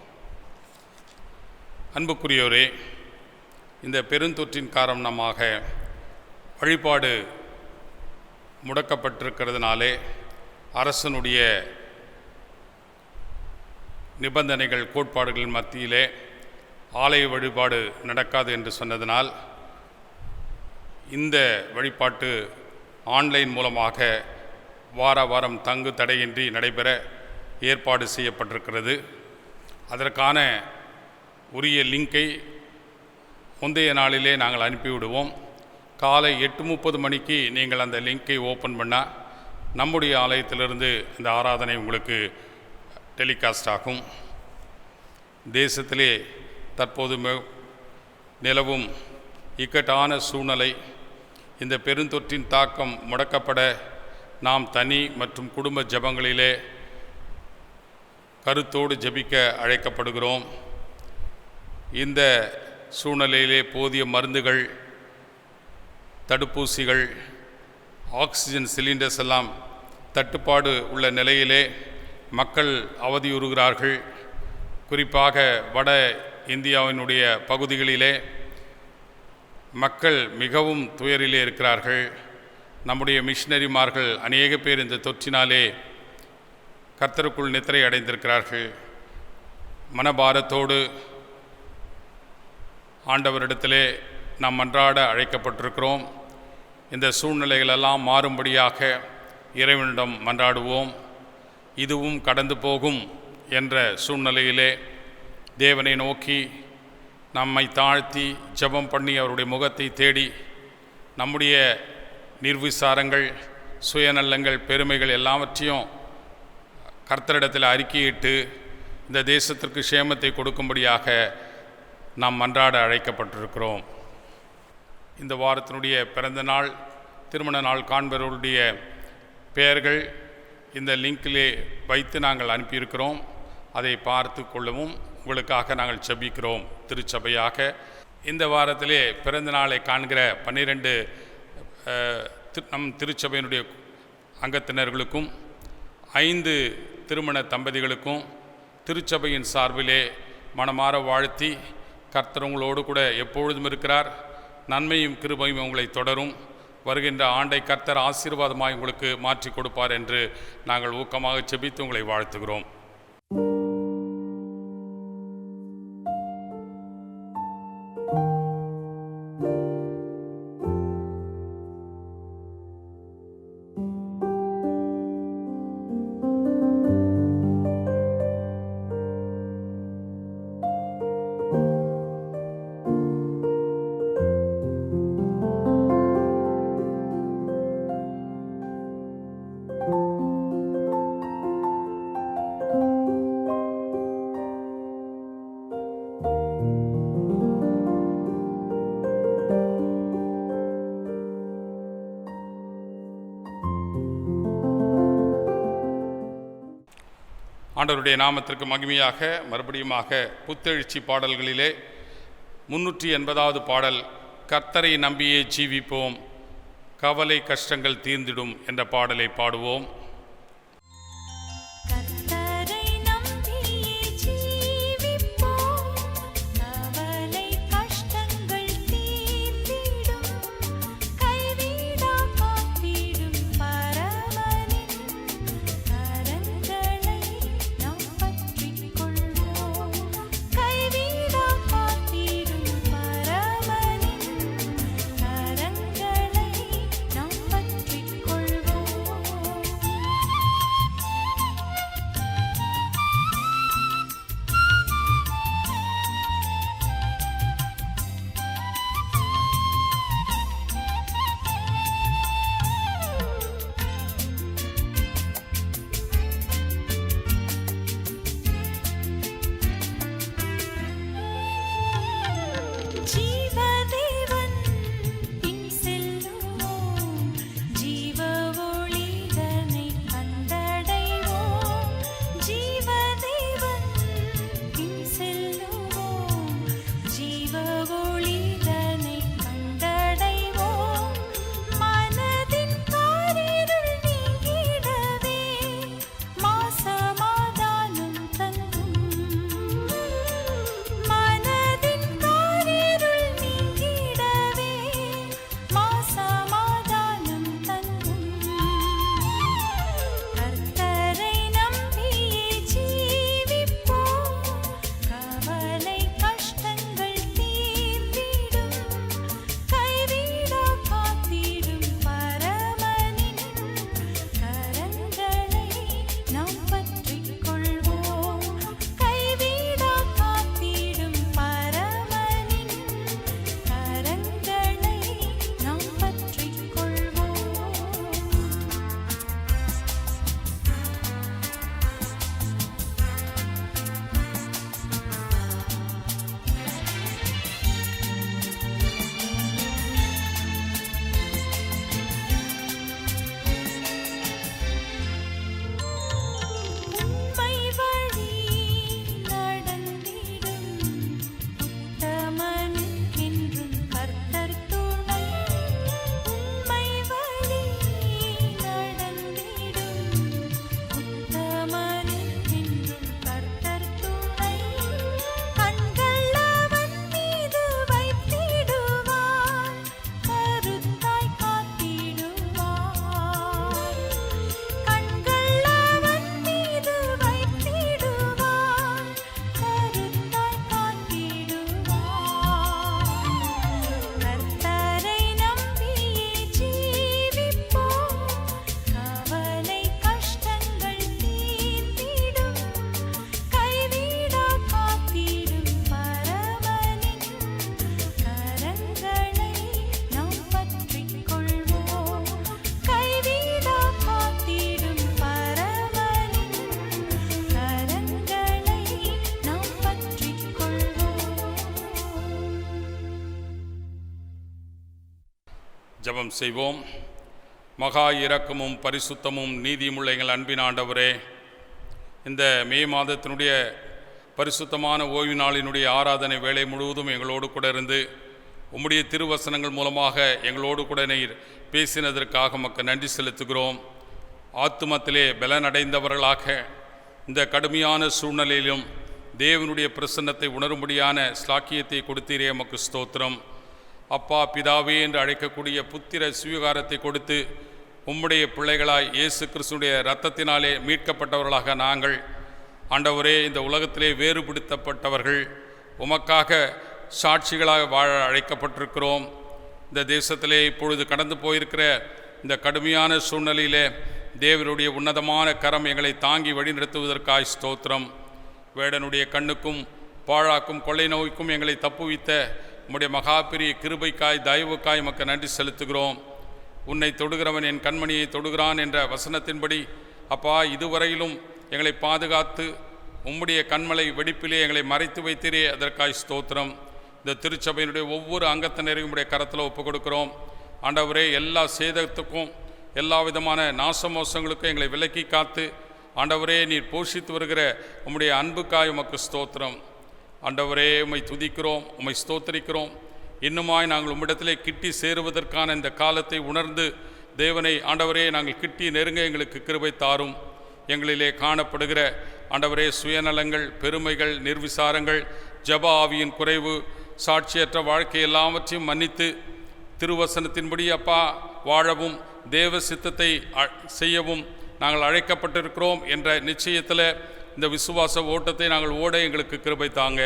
அன்புக்குரியோரே, இந்த பெருந்தொற்றின் காரணமாக வழிபாடு முடக்கப்பட்டிருக்கிறதுனாலே அரசனுடைய நிபந்தனைகள் கோட்பாடுகள் மத்தியிலே ஆலய வழிபாடு நடக்காது என்று சொன்னதனால் இந்த வழிபாட்டு ஆன்லைன் மூலமாக வார வாரம் தங்கு தடையின்றி நடைபெற ஏற்பாடு செய்யப்பட்டிருக்கிறது. அதற்கான உரிய லிங்கை முந்தைய நாளிலே நாங்கள் அனுப்பிவிடுவோம். காலை 8:30 மணிக்கு நீங்கள் அந்த லிங்கை ஓப்பன் பண்ணால் நம்முடைய ஆலயத்திலிருந்து இந்த ஆராதனை உங்களுக்கு டெலிகாஸ்ட் ஆகும். தேசத்திலே தற்போது நிலவும் இக்கட்டான சூழ்நிலை, இந்த பெருந்தொற்றின் தாக்கம் முடக்கப்பட நாம் தனி மற்றும் குடும்ப ஜெபங்களிலே கருத்தோடு ஜெபிக்க அழைக்கப்படுகிறோம். இந்த சூழ்நிலையிலே போதிய மருந்துகள், தடுப்பூசிகள், ஆக்சிஜன் சிலிண்டர்ஸ் எல்லாம் தட்டுப்பாடு உள்ள நிலையிலே மக்கள் அவதியுறுகிறார்கள். குறிப்பாக வட இந்தியாவினுடைய பகுதிகளிலே மக்கள் மிகவும் துயரிலே இருக்கிறார்கள். நம்முடைய மிஷினரிமார்கள் அநேக பேர் இந்த தொற்றினாலே கர்த்தருக்குள் நித்திரை அடைந்திருக்கிறார்கள். மனபாரத்தோடு ஆண்டவரிடத்திலே நாம் மன்றாட அழைக்கப்பட்டிருக்கிறோம். இந்த சூழ்நிலைகளெல்லாம் மாறும்படியாக இறைவனிடம் மன்றாடுவோம். இதுவும் கடந்து போகும் என்ற சூழ்நிலையிலே தேவனை நோக்கி நம்மை தாழ்த்தி ஜெபம் பண்ணி அவருடைய முகத்தை தேடி நம்முடைய நிர்விசாரங்கள், சுயநலங்கள், பெருமைகள் எல்லாவற்றையும் கர்த்தரிடத்தில் அறிக்கையிட்டு இந்த தேசத்திற்கு சேமத்தை கொடுக்கும்படியாக நாம் மன்றாட அழைக்கப்பட்டிருக்கிறோம். இந்த வாரத்தினுடைய பிறந்த நாள், திருமண நாள் காண்பவர்களுடைய பெயர்கள் இந்த லிங்கிலே வைத்து நாங்கள் அனுப்பியிருக்கிறோம். அதை பார்த்து கொள்ளவும் உங்களுக்காக நாங்கள் ஜெபிக்கிறோம். திருச்சபையாக இந்த வாரத்திலே பிறந்த நாளை காண்கிற 12 நம் திருச்சபையினுடைய அங்கத்தினர்களுக்கும் 5 திருமண தம்பதிகளுக்கும் திருச்சபையின் சார்பிலே மனமாற வாழ்த்தி, கர்த்தர் உங்களோடு கூட எப்பொழுதும் இருக்கிறார். நன்மையும் கிருபையும் உங்களை தொடரும். வருகின்ற ஆண்டை கர்த்தர் ஆசீர்வாதமாய் உங்களுக்கு மாற்றி கொடுப்பார் என்று நாங்கள் ஊக்கமாக ஜெபித்து உங்களை வாழ்த்துகிறோம். ஆண்டவருடைய நாமத்திற்கு மகிமையாக மறுபடியுமாக புத்தெழுச்சி பாடல்களிலே 380வது பாடல், கர்த்தரை நம்பியே ஜீவிப்போம், கவலை கஷ்டங்கள் தீர்ந்திடும் என்ற பாடலை பாடுவோம். கர்த்தரை நம்பியே ஜீவிப்போம், கவலை கஷ்டங்கள் தீர்ந்திடும், கைவிடா காத்திடும் பரமனின் கரங்களை நாம் பற்றிக் கொள்வோம், கைவிடா காத்திடும் பரமனின் கரங்களை நாம் பற்றிக் கொள்வோம். ஜெபம் செய்வோம். மகா இரக்கமும் பரிசுத்தமும் நீதியுமுள்ள எங்கள் அன்பின் ஆண்டவரே, இந்த மே மாதத்தினுடைய பரிசுத்தமான ஓய்வு நாளினுடைய ஆராதனை வேலை முழுவதும் எங்களோடு கூட இருந்து உம்முடைய திருவசனங்கள் மூலமாக எங்களோடு கூட நீர் பேசினதற்காக உமக்கு நன்றி செலுத்துகிறோம். ஆத்துமத்திலே பலனடைந்தவர்களாக இந்த கடுமையான சூழ்நிலையிலும் தேவனுடைய பிரசன்னத்தை உணரும்படியான ஸ்லாக்கியத்தை கொடுத்தீரே உமக்கு ஸ்தோத்திரம். அப்பா பிதாவே என்று அழைக்கக்கூடிய புத்திர சுவீகாரத்தை கொடுத்து உம்முடைய பிள்ளைகளாய் இயேசு கிறிஸ்துடைய இரத்தத்தினாலே மீட்கப்பட்டவர்களாக நாங்கள் ஆண்டவரே இந்த உலகத்திலே வேறுபடுத்தப்பட்டவர்கள் உமக்காக சாட்சிகளாக வாழ அழைக்கப்பட்டிருக்கிறோம். இந்த தேசத்திலே இப்பொழுது கடந்து போயிருக்கிற இந்த கடுமையான சூழ்நிலையிலே தேவனுடைய உன்னதமான கரம் எங்களை தாங்கி வழிநடத்துவதற்காய் ஸ்தோத்திரம். வேடனுடைய கண்ணுக்கும் பாழாக்கும் கொள்ளை நோய்க்கும் எங்களை தப்புவித்த உம்முடைய மகா பெரிய கிருபைக்காய் தயவுக்காய் உமக்கு நன்றி செலுத்துகிறோம். உன்னை தொடுகிறவன் என் கண்மணியை தொடுகிறான் என்ற வசனத்தின்படி அப்பா இதுவரையிலும் எங்களை பாதுகாத்து உம்முடைய கண்மலை வெடிப்பிலே எங்களை மறைத்து வைத்தீரே, அதற்காய் ஸ்தோத்திரம். இந்த திருச்சபையினுடைய ஒவ்வொரு அங்கத்தினரையும் உடைய கரத்தில் ஒப்புக் கொடுக்கிறோம். ஆண்டவரே, எல்லா சேதத்துக்கும் எல்லா விதமான நாசமோசங்களுக்கும் எங்களை விலக்கி காத்து ஆண்டவரே நீர் போஷித்து வருகிற உம்முடைய அன்புக்காய் உமக்கு ஸ்தோத்திரம். ஆண்டவரே, உம்மை துதிக்கிறோம், உம்மை ஸ்தோத்திரிக்கிறோம். இன்னுமாய் நாங்கள் உம்மிடத்திலே கிட்டி சேருவதற்கான இந்த காலத்தை உணர்ந்து தேவனை ஆண்டவரே நாங்கள் கிட்டி நெருங்க எங்களுக்கு கிருபை தாரும். எங்களிலே காணப்படுகிற ஆண்டவரே சுயநலங்கள், பெருமைகள், நிர்விசாரங்கள், ஜப ஆவியின் குறைவு, சாட்சியற்ற வாழ்க்கை எல்லாவற்றையும் மன்னித்து திருவசனத்தின்படி அப்பா வாழவும் தேவ சித்தத்தை செய்யவும் நாங்கள் அழைக்கப்பட்டிருக்கிறோம் என்ற நிச்சயத்தில் இந்த விசுவாச ஓட்டத்தை நாங்கள் ஓட எங்களுக்கு கிருபை தாங்க.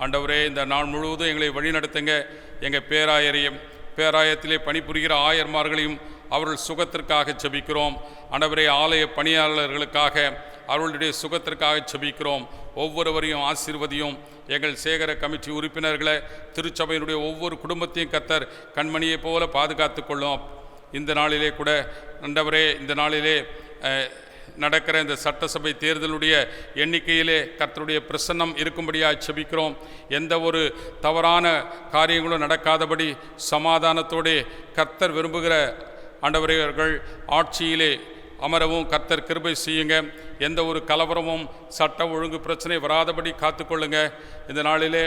ஆண்டவரே, இந்த நாள் முழுவதும் எங்களை வழிநடத்துங்க. எங்கள் பேராயத்திலே பணிபுரிகிற ஆயர்மார்களையும் அவர்கள் சுகத்திற்காக ஜெபிக்கிறோம். ஆண்டவரே, ஆலய பணியாளர்களுக்காக அவர்களுடைய சுகத்திற்காக ஜெபிக்கிறோம். ஒவ்வொருவரையும் ஆசீர்வதியும். எங்கள் சேகர கமிட்டி உறுப்பினர்களை, திருச்சபையினுடைய ஒவ்வொரு குடும்பத்தையும் கர்த்தர் கண்மணியை போல பாதுகாத்து கொள்ளும். இந்த நாளிலே கூட ஆண்டவரே, இந்த நாளிலே நடக்கிற இந்த சட்டசபை தேர்தலுடைய எண்ணிக்கையிலே கர்த்தருடைய பிரசன்னம் இருக்கும்படியாக ஜெபிக்கிறோம். எந்த ஒரு தவறான காரியங்களும் நடக்காதபடி சமாதானத்தோடு கர்த்தர் விரும்புகிற ஆண்டவர்கள் ஆட்சியிலே அமரவும் கர்த்தர் கிருபை செய்யுங்க. எந்த ஒரு கலவரமும் சட்ட ஒழுங்கு பிரச்சனை வராதபடி காத்துக்கொள்ளுங்க. இந்த நாளிலே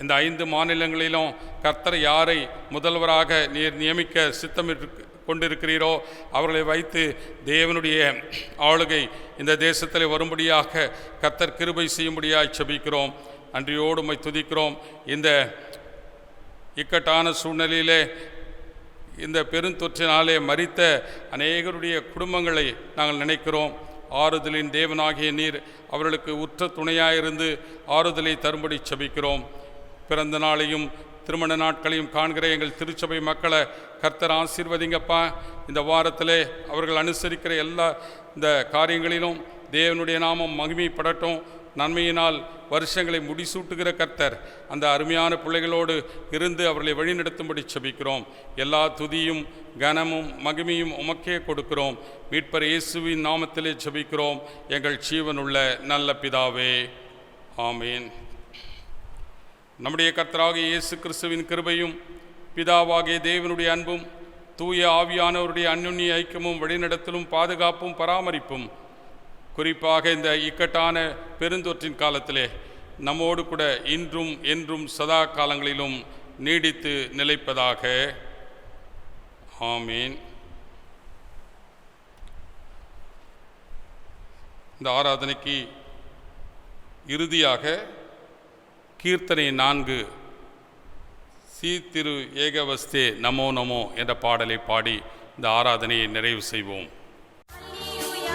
இந்த 5 மாநிலங்களிலும் கர்த்தர் யாரை முதல்வராக நீர் நியமிக்க சித்தமிட்டு கொண்டிருக்கிறீரோ அவர்களை வைத்து தேவனுடைய ஆளுகை இந்த தேசத்தில் வரும்படியாக கர்த்தர் கிருபை செய்யும்படியாக ஜெபிக்கிறோம். நன்றியோடு உம்மை துதிக்கிறோம். இந்த இக்கட்டான சூழ்நிலையிலே இந்த பெருந்தொற்றினாலே மரித்த அநேகருடைய குடும்பங்களை நாங்கள் நினைக்கிறோம். ஆறுதலின் தேவனாகிய நீர் அவர்களுக்கு உற்ற துணையாயிருந்து ஆறுதலை தரும்படி ஜெபிக்கிறோம். பிறந்த நாளையும் திருமண நாட்களையும் காண்கிற எங்கள் திருச்சபை மக்களை கர்த்தர் ஆசீர்வதிங்கப்பா. இந்த வாரத்திலே அவர்கள் அனுசரிக்கிற எல்லா இந்த காரியங்களிலும் தேவனுடைய நாமம் மகிமைப்படட்டும். நன்மையினால் வருஷங்களை முடிசூட்டுகிற கர்த்தர் அந்த அருமையான பிள்ளைகளோடு இருந்து அவர்களை வழிநடத்தும்படி ஜெபிக்கிறோம். எல்லா துதியும் கனமும் மகிமையும் உமக்கே கொடுக்கிறோம். மீட்பர் இயேசுவின் நாமத்திலே ஜெபிக்கிறோம் எங்கள் ஜீவனுள்ள நல்ல பிதாவே, ஆமீன். நம்முடைய கர்த்தராகிய இயேசு கிறிஸ்துவின் கிருபையும் பிதாவாகிய தேவனுடைய அன்பும் தூய ஆவியானவருடைய அந்யுன்ய ஐக்கியமும் வழிநடத்தலும் பாதுகாப்பும் பராமரிப்பும் குறிப்பாக இந்த இக்கட்டான பெருந்தொற்றின் காலத்திலே நம்மோடு கூட இன்றும் என்றும் சதா காலங்களிலும் நீடித்து நிலைப்பதாக. ஆமீன். இந்த ஆராதனைக்கு இறுதியாக கீர்த்தனை 4 திரு ஏகவஸ்தே நமோ நமோ என்ற பாடலை பாடி இந்த ஆராதனையை நிறைவு செய்வோம். Alleluia,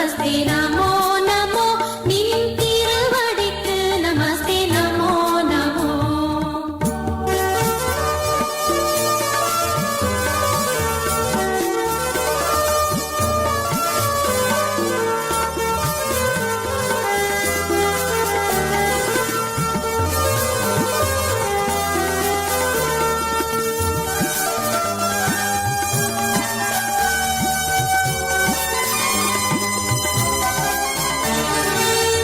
நமஸ்தே நமோ நமோ நின் திருவடிக்கு நமஸ்தே நமோ நமோ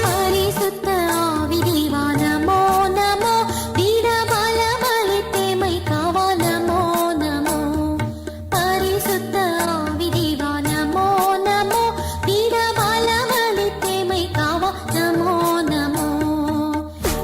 பரிசுத்த ஆவிதேவா நமோ நமோ வீரபலமளித்தேமை காவா நமோ நமோ பரிசுத்த ஆவிதேவா நமோ நமோ வீரபலமளித்தேமை காவா நமோ நமோ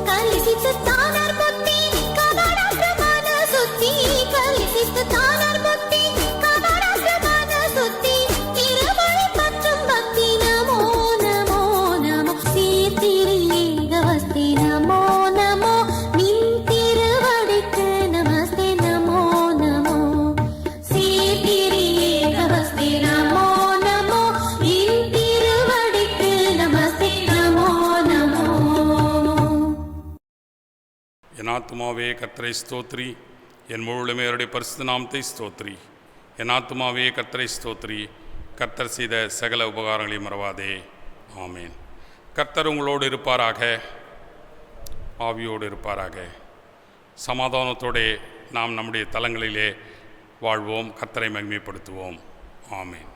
கலிசித்து தானர் புத்தி கவடாற்று மன சுத்தி கலிசித்து தானர் புத்தி கவடாற்று மன சுத்தி திருமலை பற்றும் பக்தி நமோ நமோ நமோ சீர்திரியேகவஸ்தே நமோ நமோ நின் திருவடிக்கு நமஸ்தே நமோ நமோ சீர்திரியேகவஸ்தே நமோ நமோ நின் திருவடிக்கு நமஸ்தே நமோ நமோ என் ஆத்துமாவே கர்த்தரை ஸ்தோத்ரி, என் முழுமே அவருடைய பரிசுத்த நாமத்தை ஸ்தோத்ரி. என் ஆத்துமாவே கர்த்தரை ஸ்தோத்ரி, கர்த்தர் செய்த சகல உபகாரங்களையும் மறவாதே. ஆமேன். கர்த்தர் உங்களோடு இருப்பாராக, ஆவியோடு இருப்பாராக. சமாதானத்தோடே நாம் நம்முடைய தலங்களிலே வாழ்வோம், கர்த்தரை மகிமைப்படுத்துவோம். ஆமேன்.